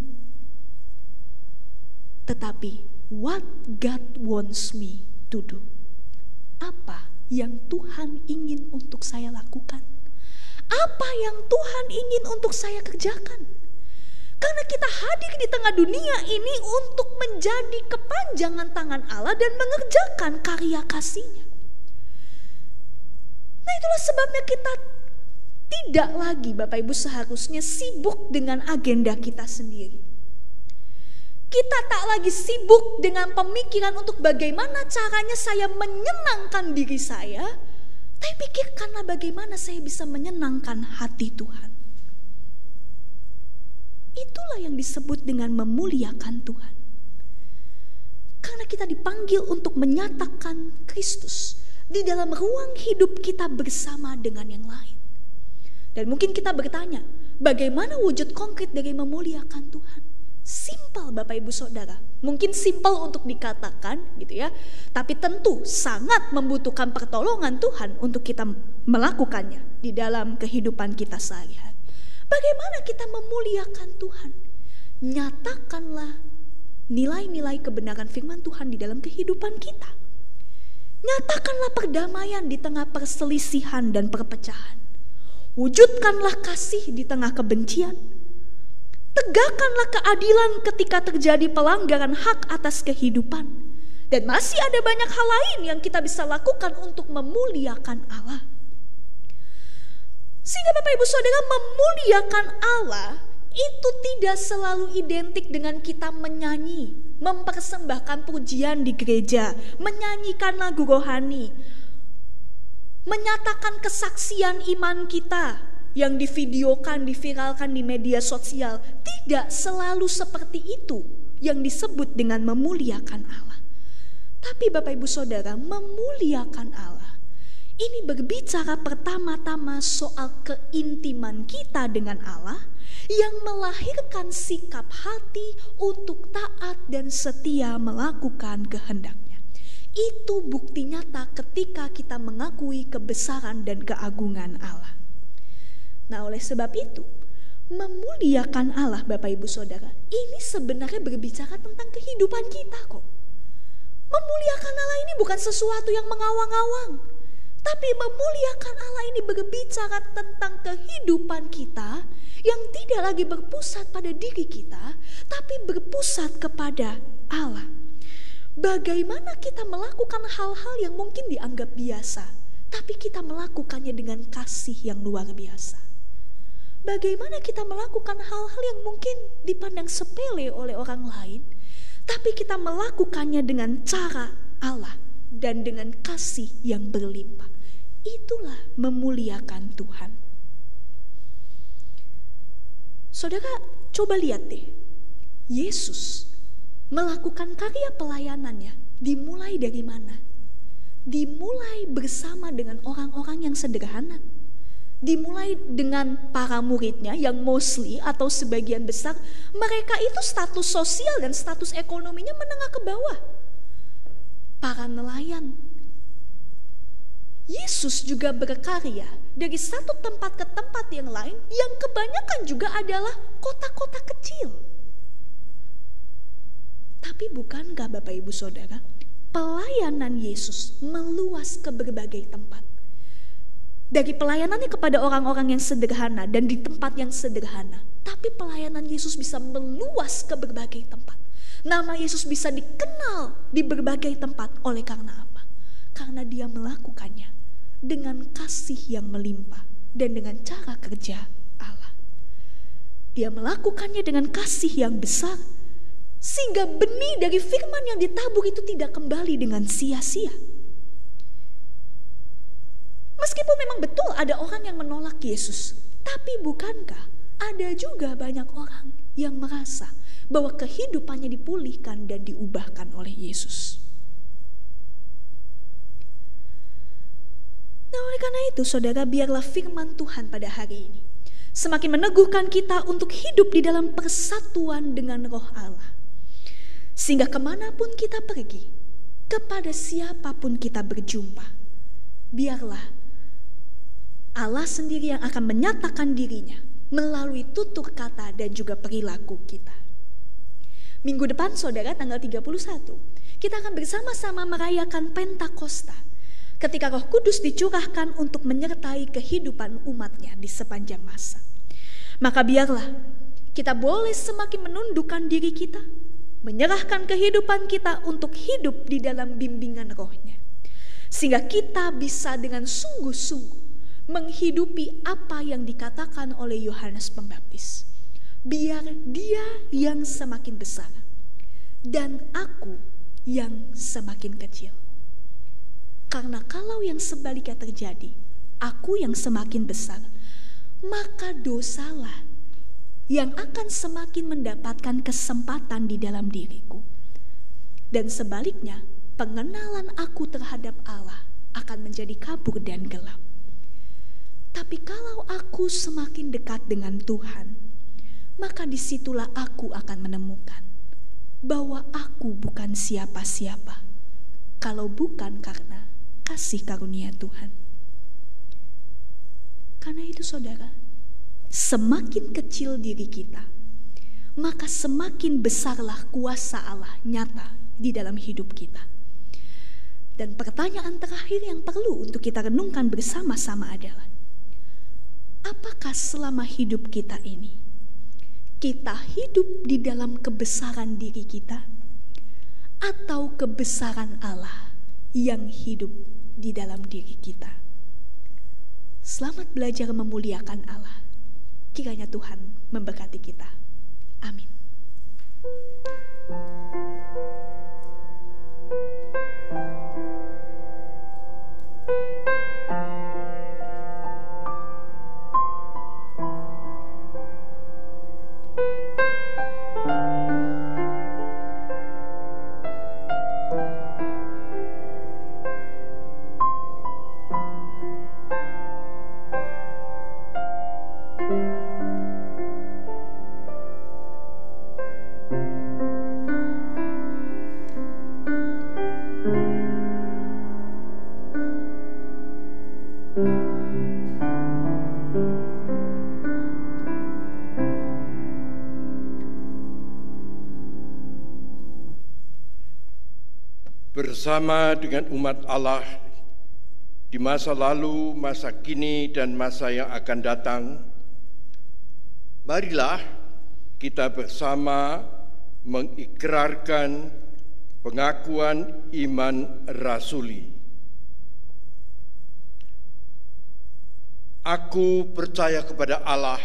tetapi what God wants me to do. Apa yang Tuhan ingin untuk saya lakukan? Apa yang Tuhan ingin untuk saya kerjakan? Karena kita hadir di tengah dunia ini untuk menjadi kepanjangan tangan Allah dan mengerjakan karya kasih-Nya. Nah, itulah sebabnya kita tidak lagi Bapak Ibu seharusnya sibuk dengan agenda kita sendiri. Kita tak lagi sibuk dengan pemikiran untuk bagaimana caranya saya menyenangkan diri saya, tapi pikirkanlah bagaimana saya bisa menyenangkan hati Tuhan. Itulah yang disebut dengan memuliakan Tuhan. Karena kita dipanggil untuk menyatakan Kristus di dalam ruang hidup kita bersama dengan yang lain. Dan mungkin kita bertanya, bagaimana wujud konkret dari memuliakan Tuhan? Simpel Bapak Ibu Saudara, mungkin simpel untuk dikatakan gitu ya, tapi tentu sangat membutuhkan pertolongan Tuhan untuk kita melakukannya di dalam kehidupan kita sehari-hari. Bagaimana kita memuliakan Tuhan? Nyatakanlah nilai-nilai kebenaran firman Tuhan di dalam kehidupan kita. Nyatakanlah perdamaian di tengah perselisihan dan perpecahan. Wujudkanlah kasih di tengah kebencian. Tegakkanlah keadilan ketika terjadi pelanggaran hak atas kehidupan. Dan masih ada banyak hal lain yang kita bisa lakukan untuk memuliakan Allah. Sehingga Bapak Ibu Saudara, memuliakan Allah itu tidak selalu identik dengan kita menyanyi, mempersembahkan pujian di gereja, menyanyikan lagu rohani, menyatakan kesaksian iman kita yang divideokan, diviralkan di media sosial. Tidak selalu seperti itu yang disebut dengan memuliakan Allah. Tapi Bapak Ibu Saudara, memuliakan Allah Ini berbicara pertama-tama soal keintiman kita dengan Allah yang melahirkan sikap hati untuk taat dan setia melakukan kehendak-Nya. Itu bukti nyata ketika kita mengakui kebesaran dan keagungan Allah. Nah, oleh sebab itu, memuliakan Allah, Bapak Ibu Saudara, ini sebenarnya berbicara tentang kehidupan kita kok. Memuliakan Allah ini bukan sesuatu yang mengawang-awang, tapi memuliakan Allah ini berbicara tentang kehidupan kita yang tidak lagi berpusat pada diri kita, tapi berpusat kepada Allah. Bagaimana kita melakukan hal-hal yang mungkin dianggap biasa, tapi kita melakukannya dengan kasih yang luar biasa. Bagaimana kita melakukan hal-hal yang mungkin dipandang sepele oleh orang lain, tapi kita melakukannya dengan cara Allah dan dengan kasih yang berlimpah. Itulah memuliakan Tuhan. Saudara, coba lihat deh. Yesus melakukan karya pelayanannya dimulai dari mana? Dimulai bersama dengan orang-orang yang sederhana. Dimulai dengan para muridnya yang mostly atau sebagian besar mereka itu status sosial dan status ekonominya menengah ke bawah. Para nelayan. Yesus juga berkarya dari satu tempat ke tempat yang lain yang kebanyakan juga adalah kota-kota kecil. Tapi bukankah Bapak Ibu Saudara, pelayanan Yesus meluas ke berbagai tempat. Dari pelayanannya kepada orang-orang yang sederhana dan di tempat yang sederhana, tapi pelayanan Yesus bisa meluas ke berbagai tempat. Nama Yesus bisa dikenal di berbagai tempat. Oleh karena apa? Karena Dia melakukannya dengan kasih yang melimpah dan dengan cara kerja Allah. Dia melakukannya dengan kasih yang besar, sehingga benih dari firman yang ditabur itu tidak kembali dengan sia-sia. Meskipun memang betul ada orang yang menolak Yesus, tapi bukankah ada juga banyak orang yang merasa bahwa kehidupannya dipulihkan dan diubahkan oleh Yesus. Nah, oleh karena itu, saudara, biarlah firman Tuhan pada hari ini semakin meneguhkan kita untuk hidup di dalam persatuan dengan Roh Allah. Sehingga kemanapun kita pergi, kepada siapapun kita berjumpa, biarlah Allah sendiri yang akan menyatakan dirinya melalui tutur kata dan juga perilaku kita. Minggu depan, saudara, tanggal 31, kita akan bersama-sama merayakan Pentakosta, ketika Roh Kudus dicurahkan untuk menyertai kehidupan umatnya di sepanjang masa. Maka biarlah kita boleh semakin menundukkan diri kita, menyerahkan kehidupan kita untuk hidup di dalam bimbingan Roh-Nya, sehingga kita bisa dengan sungguh-sungguh menghidupi apa yang dikatakan oleh Yohanes Pembaptis. Biar Dia yang semakin besar dan aku yang semakin kecil. Karena kalau yang sebaliknya terjadi, aku yang semakin besar, maka dosalah yang akan semakin mendapatkan kesempatan di dalam diriku. Dan sebaliknya, pengenalan aku terhadap Allah akan menjadi kabur dan gelap. Tapi kalau aku semakin dekat dengan Tuhan, maka disitulah aku akan menemukan bahwa aku bukan siapa-siapa, kalau bukan karena kasih karunia Tuhan. Karena itu, saudara, semakin kecil diri kita, maka semakin besarlah kuasa Allah nyata di dalam hidup kita. Dan pertanyaan terakhir yang perlu untuk kita renungkan bersama-sama adalah, apakah selama hidup kita ini, kita hidup di dalam kebesaran diri kita, atau kebesaran Allah yang hidup di dalam diri kita? Selamat belajar memuliakan Allah. Kiranya Tuhan memberkati kita. Amin. bersama dengan umat Allah di masa lalu, masa kini, dan masa yang akan datang, marilah kita bersama mengikrarkan pengakuan iman rasuli. Aku percaya kepada Allah,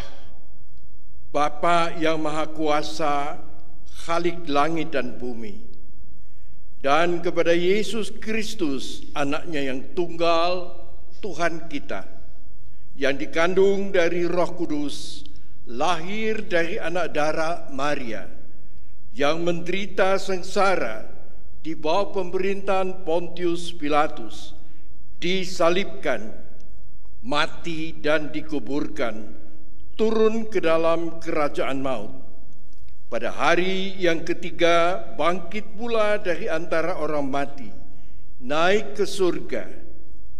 Bapa yang Maha Kuasa, Khalik langit dan bumi, dan kepada Yesus Kristus, anaknya yang tunggal, Tuhan kita, yang dikandung dari Roh Kudus, lahir dari anak darah Maria, yang menderita sengsara di bawah pemerintahan Pontius Pilatus, disalibkan, mati dan dikuburkan, turun ke dalam kerajaan maut. Pada hari yang ketiga bangkit pula dari antara orang mati, naik ke surga,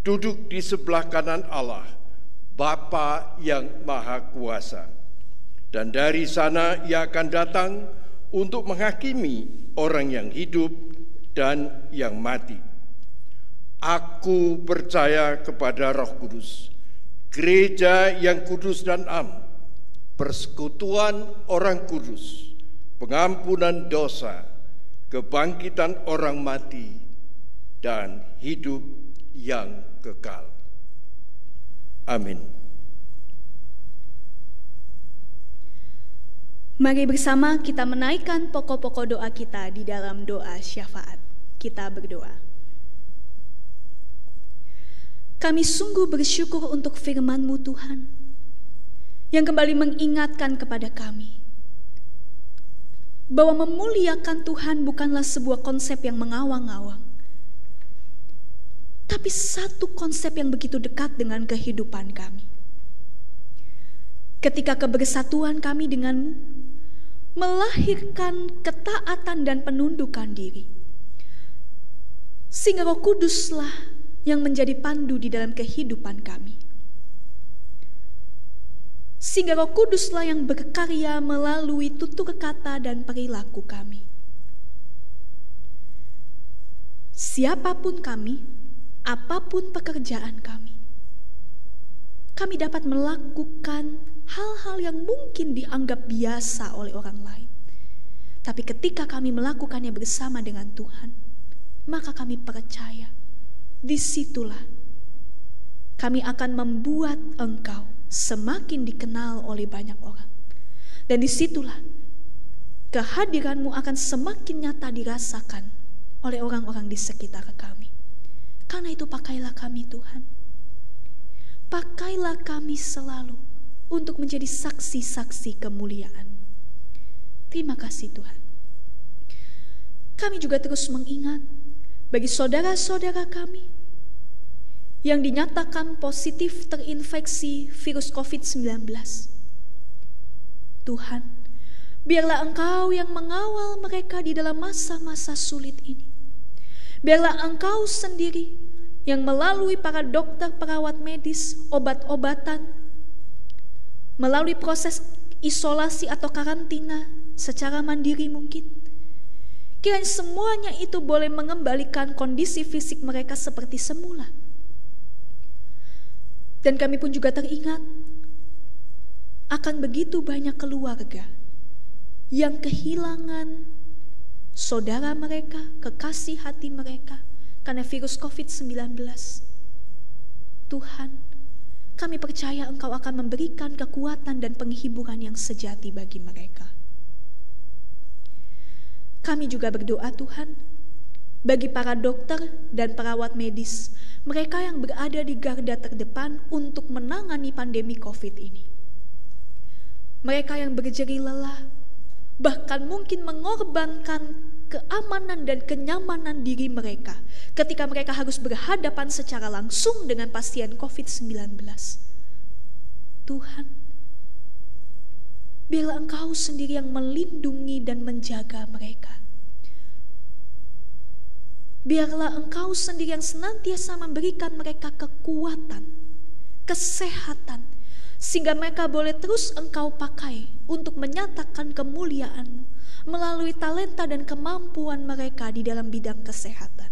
duduk di sebelah kanan Allah, Bapa yang Maha Kuasa. Dan dari sana ia akan datang untuk menghakimi orang yang hidup dan yang mati. Aku percaya kepada Roh Kudus, gereja yang kudus dan am, persekutuan orang kudus, pengampunan dosa, kebangkitan orang mati, dan hidup yang kekal. Amin. Mari bersama kita menaikkan pokok-pokok doa kita di dalam doa syafaat. Kita berdoa. Kami sungguh bersyukur untuk firman-Mu Tuhan, yang kembali mengingatkan kepada kami bahwa memuliakan Tuhan bukanlah sebuah konsep yang mengawang-awang, tapi satu konsep yang begitu dekat dengan kehidupan kami. Ketika kebersatuan kami dengan-Mu melahirkan ketaatan dan penundukan diri, sehingga Roh Kuduslah yang menjadi pandu di dalam kehidupan kami. Sehingga Roh Kuduslah yang berkarya melalui tutur kata dan perilaku kami. Siapapun kami, apapun pekerjaan kami dapat melakukan hal-hal yang mungkin dianggap biasa oleh orang lain. Tapi ketika kami melakukannya bersama dengan Tuhan, maka kami percaya disitulah kami akan membuat Engkau semakin dikenal oleh banyak orang. Dan disitulah kehadiran-Mu akan semakin nyata dirasakan oleh orang-orang di sekitar kami. Karena itu pakailah kami Tuhan. Pakailah kami selalu untuk menjadi saksi-saksi kemuliaan. Terima kasih Tuhan. Kami juga terus mengingat bagi saudara-saudara kami yang dinyatakan positif terinfeksi virus COVID-19. Tuhan, biarlah Engkau yang mengawal mereka di dalam masa-masa sulit ini. Biarlah Engkau sendiri yang melalui para dokter, perawat medis, obat-obatan, melalui proses isolasi atau karantina secara mandiri mungkin, kiranya semuanya itu boleh mengembalikan kondisi fisik mereka seperti semula. Dan kami pun juga teringat akan begitu banyak keluarga yang kehilangan saudara mereka, kekasih hati mereka karena virus COVID-19. Tuhan, kami percaya Engkau akan memberikan kekuatan dan penghiburan yang sejati bagi mereka. Kami juga berdoa Tuhan, bagi para dokter dan perawat medis, mereka yang berada di garda terdepan untuk menangani pandemi COVID ini. Mereka yang berjeri lelah, bahkan mungkin mengorbankan keamanan dan kenyamanan diri mereka ketika mereka harus berhadapan secara langsung dengan pasien COVID-19. Tuhan, biarlah Engkau sendiri yang melindungi dan menjaga mereka. Biarlah Engkau sendiri yang senantiasa memberikan mereka kekuatan, kesehatan, sehingga mereka boleh terus Engkau pakai untuk menyatakan kemuliaan-Mu melalui talenta dan kemampuan mereka di dalam bidang kesehatan.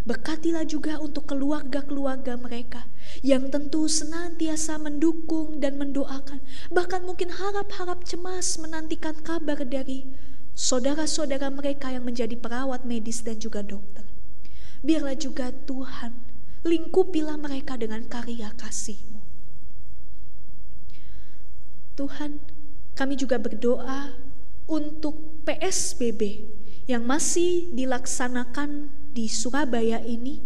Berkatilah juga untuk keluarga-keluarga mereka yang tentu senantiasa mendukung dan mendoakan, bahkan mungkin harap-harap cemas menantikan kabar dari saudara-saudara mereka yang menjadi perawat medis dan juga dokter. Biarlah juga Tuhan lingkupilah mereka dengan karya kasih-Mu. Tuhan, kami juga berdoa untuk PSBB yang masih dilaksanakan di Surabaya ini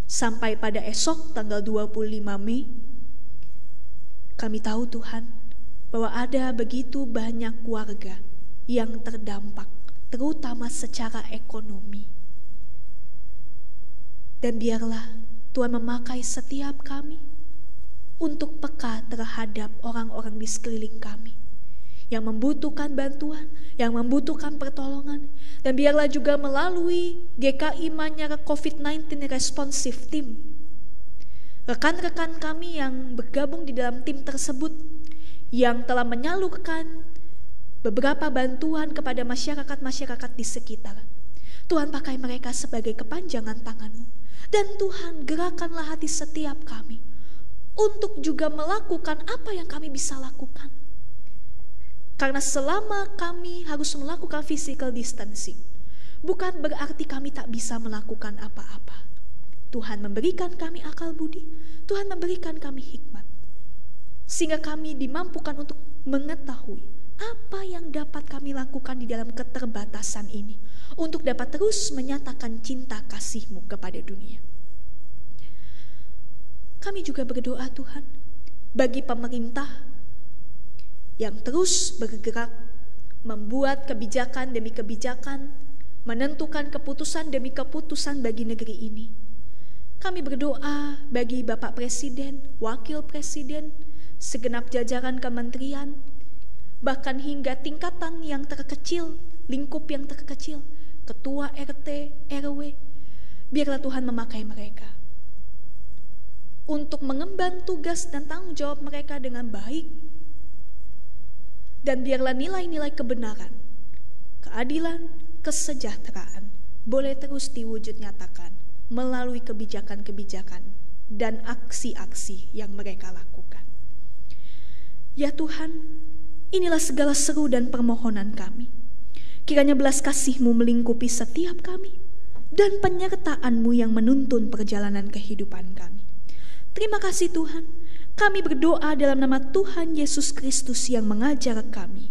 sampai pada esok tanggal 25 Mei. Kami tahu Tuhan bahwa ada begitu banyak warga yang terdampak, terutama secara ekonomi. Dan biarlah Tuhan memakai setiap kami untuk peka terhadap orang-orang di sekeliling kami yang membutuhkan bantuan, yang membutuhkan pertolongan. Dan biarlah juga melalui GKI Manyar COVID-19 Responsive Team, rekan-rekan kami yang bergabung di dalam tim tersebut yang telah menyalurkan beberapa bantuan kepada masyarakat-masyarakat di sekitar. Tuhan pakai mereka sebagai kepanjangan tangan-Mu. Dan Tuhan gerakanlah hati setiap kami untuk juga melakukan apa yang kami bisa lakukan. Karena selama kami harus melakukan physical distancing, bukan berarti kami tak bisa melakukan apa-apa. Tuhan memberikan kami akal budi, Tuhan memberikan kami hikmat, sehingga kami dimampukan untuk mengetahui apa yang dapat kami lakukan di dalam keterbatasan ini, untuk dapat terus menyatakan cinta kasih-Mu kepada dunia. Kami juga berdoa Tuhan, bagi pemerintah yang terus bergerak, membuat kebijakan demi kebijakan, menentukan keputusan demi keputusan bagi negeri ini. Kami berdoa bagi Bapak Presiden, Wakil Presiden, segenap jajaran kementerian, bahkan hingga tingkatan yang terkecil, lingkup yang terkecil, ketua RT, RW. Biarlah Tuhan memakai mereka untuk mengemban tugas dan tanggung jawab mereka dengan baik. Dan biarlah nilai-nilai kebenaran, keadilan, kesejahteraan boleh terus diwujud nyatakan melalui kebijakan-kebijakan dan aksi-aksi yang mereka lakukan. Ya Tuhan, inilah segala seru dan permohonan kami. Kiranya belas kasih-Mu melingkupi setiap kami dan penyertaan-Mu yang menuntun perjalanan kehidupan kami. Terima kasih Tuhan, kami berdoa dalam nama Tuhan Yesus Kristus yang mengajar kami.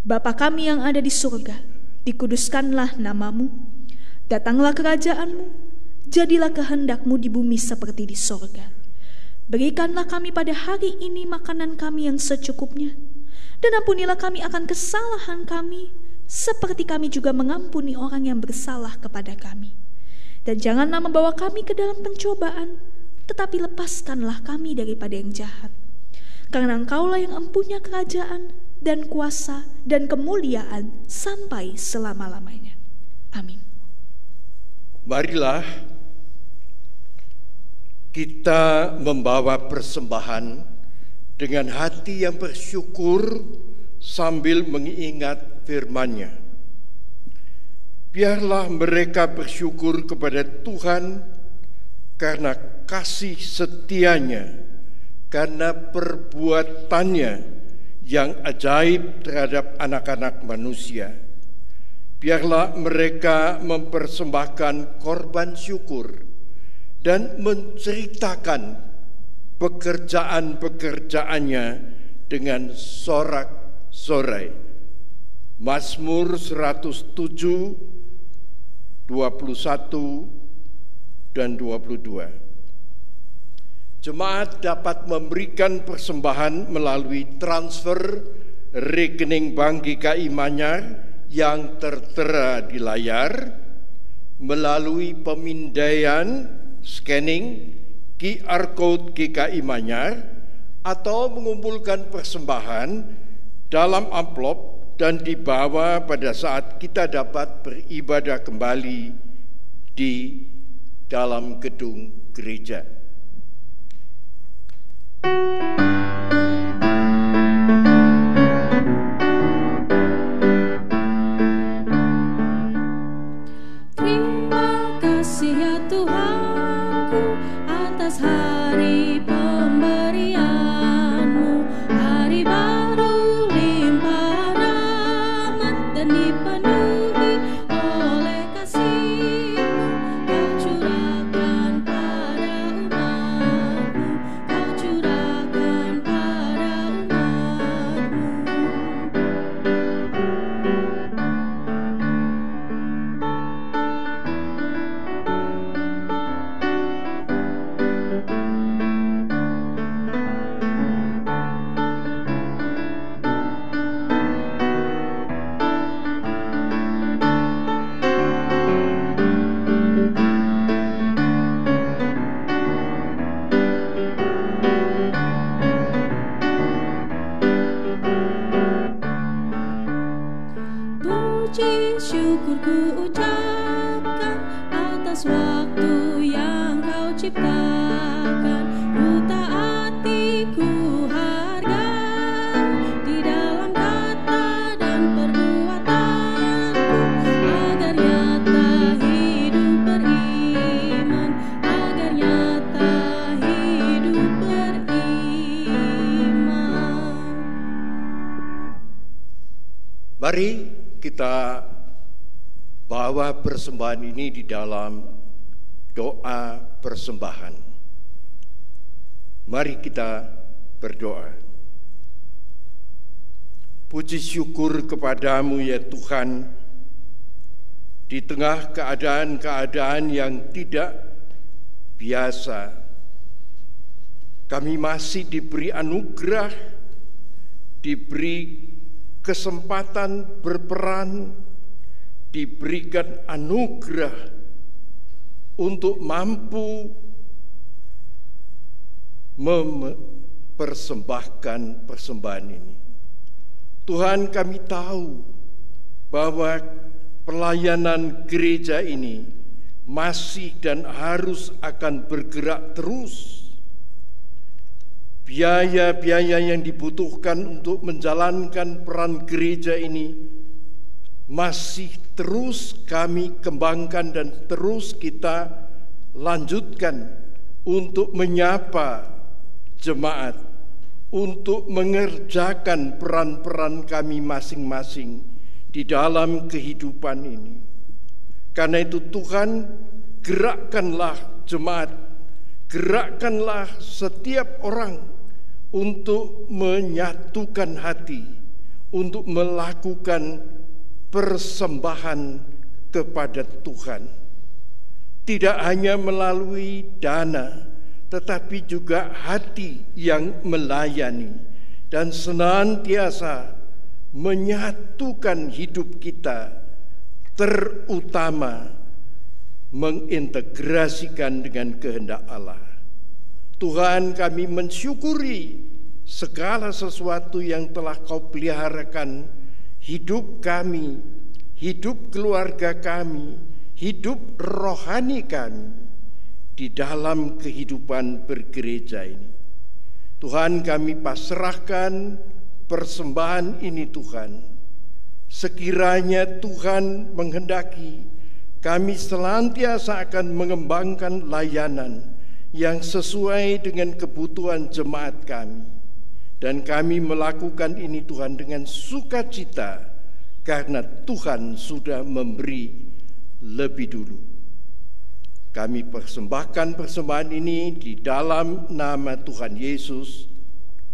Bapa kami yang ada di surga, dikuduskanlah nama-Mu, datanglah kerajaan-Mu, jadilah kehendak-Mu di bumi seperti di sorga. Berikanlah kami pada hari ini makanan kami yang secukupnya, dan ampunilah kami akan kesalahan kami, seperti kami juga mengampuni orang yang bersalah kepada kami. Dan janganlah membawa kami ke dalam pencobaan, tetapi lepaskanlah kami daripada yang jahat. Karena Engkaulah yang empunya kerajaan dan kuasa dan kemuliaan sampai selama-lamanya. Amin. Marilah kita membawa persembahan dengan hati yang bersyukur sambil mengingat firman-Nya. Biarlah mereka bersyukur kepada Tuhan karena kasih setianya, karena perbuatannya yang ajaib terhadap anak-anak manusia. Biarlah mereka mempersembahkan korban syukur dan menceritakan pekerjaan-pekerjaannya dengan sorak-sorai. Mazmur 107, 21 dan 22. Jemaat dapat memberikan persembahan melalui transfer rekening bank GKI Manyar yang tertera di layar, melalui pemindaian scanning QR Code GKI Manyar, atau mengumpulkan persembahan dalam amplop dan dibawa pada saat kita dapat beribadah kembali di dalam gedung gereja. Terima kasih ku ucapkan atas waktu yang kau ciptakan. Ku taati, ku hargai di dalam kata dan perbuatanku, agar nyata hidup beriman, agar nyata hidup beriman. Mari kita bawa persembahan ini di dalam doa persembahan. Mari kita berdoa. Puji syukur kepadamu ya Tuhan, di tengah keadaan-keadaan yang tidak biasa, kami masih diberi anugerah, diberi kesempatan berperan, diberikan anugerah untuk mampu mempersembahkan persembahan ini. Tuhan, kami tahu bahwa pelayanan gereja ini masih dan harus akan bergerak terus. Biaya-biaya yang dibutuhkan untuk menjalankan peran gereja ini masih terus kami kembangkan dan terus kita lanjutkan untuk menyapa jemaat, untuk mengerjakan peran-peran kami masing-masing di dalam kehidupan ini. Karena itu Tuhan, gerakkanlah jemaat, gerakkanlah setiap orang untuk menyatukan hati, untuk melakukan persembahan kepada Tuhan. Tidak hanya melalui dana, tetapi juga hati yang melayani dan senantiasa menyatukan hidup kita, terutama mengintegrasikan dengan kehendak Allah. Tuhan, kami mensyukuri segala sesuatu yang telah Kau peliharakan hidup kami, hidup keluarga kami, hidup rohani kami di dalam kehidupan bergereja ini. Tuhan, kami pasrahkan persembahan ini Tuhan. Sekiranya Tuhan menghendaki, kami senantiasa akan mengembangkan layanan yang sesuai dengan kebutuhan jemaat kami. Dan kami melakukan ini Tuhan dengan sukacita, karena Tuhan sudah memberi lebih dulu. Kami persembahkan persembahan ini di dalam nama Tuhan Yesus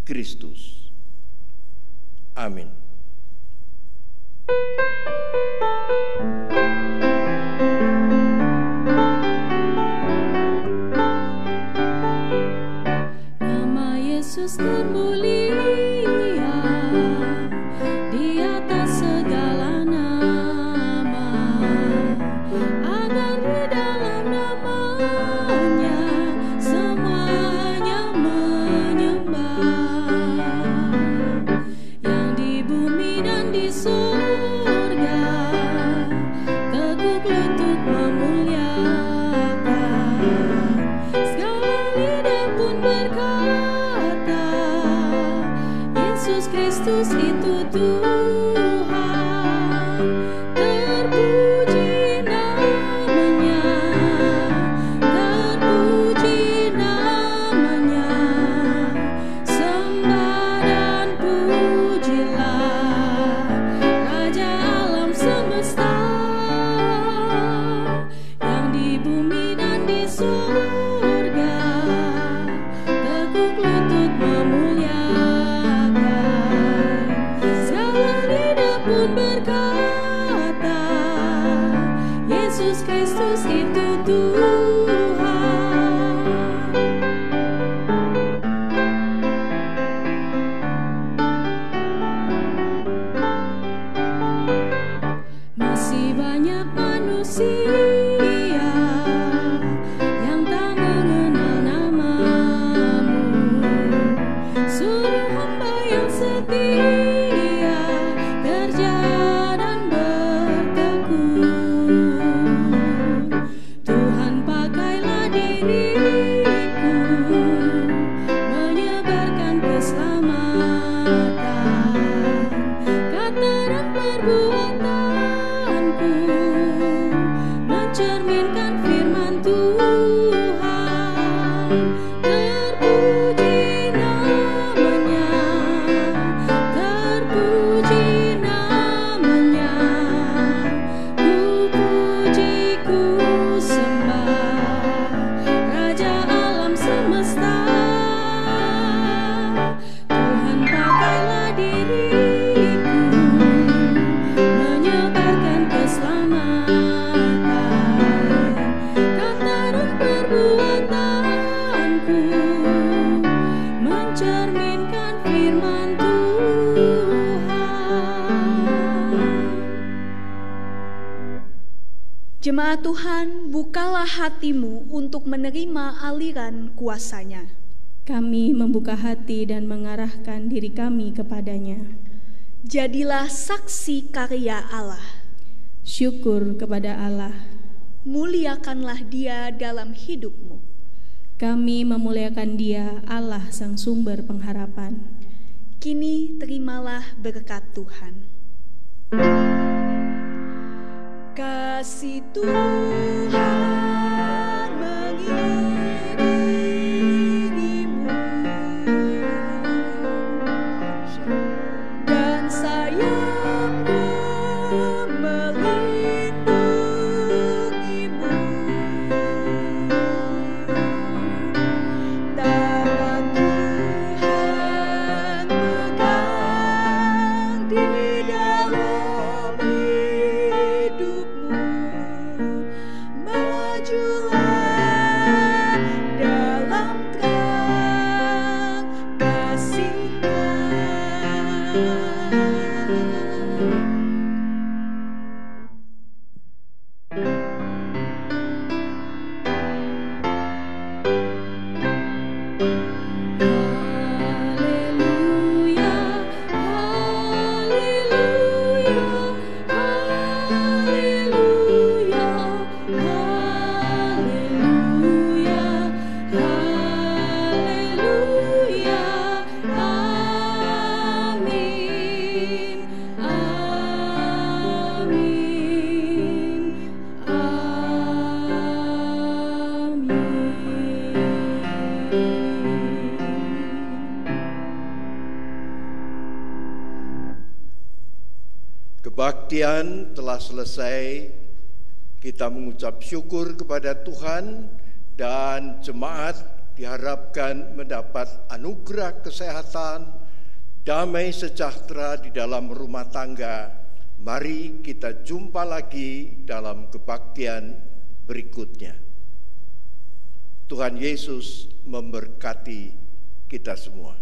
Kristus. Amin. Nama Yesus termulia di atas segala nama, agar di dalam namanya semuanya menyembah. Yang di bumi dan di surga teguk lutut memuliakan. Segala lidah pun berkata, Yesus Kristus itu Tuhan. Terpuji namanya, terpuji namanya. Sembah dan pujilah Raja alam semesta. Yang di bumi dan di surga teguk lutut memuliakan. Segala lidah pun berkata, Yesus Kristus itu Tuhan. Masih banyak manusia yang tak mengenal namamu. Suruh hamba yang setia kerja dan bertekun. Jemaat Tuhan, bukalah hatimu untuk menerima aliran kuasa-Nya. Kami membuka hati dan mengarahkan diri kami kepadanya. Jadilah saksi karya Allah. Syukur kepada Allah. Muliakanlah Dia dalam hidupmu. Kami memuliakan Dia, Allah sang sumber pengharapan. Kini terimalah berkat Tuhan. Kasih Tuhan mengiringimu dan sayapnya melindungimu. Tangan Tuhan pegang di dalam hidupmu. Majulah dalam terang kasih-Nya. Kebaktian telah selesai. Kita mengucap syukur kepada Tuhan dan jemaat diharapkan mendapat anugerah kesehatan, damai sejahtera di dalam rumah tangga. Mari kita jumpa lagi dalam kebaktian berikutnya. Tuhan Yesus memberkati kita semua.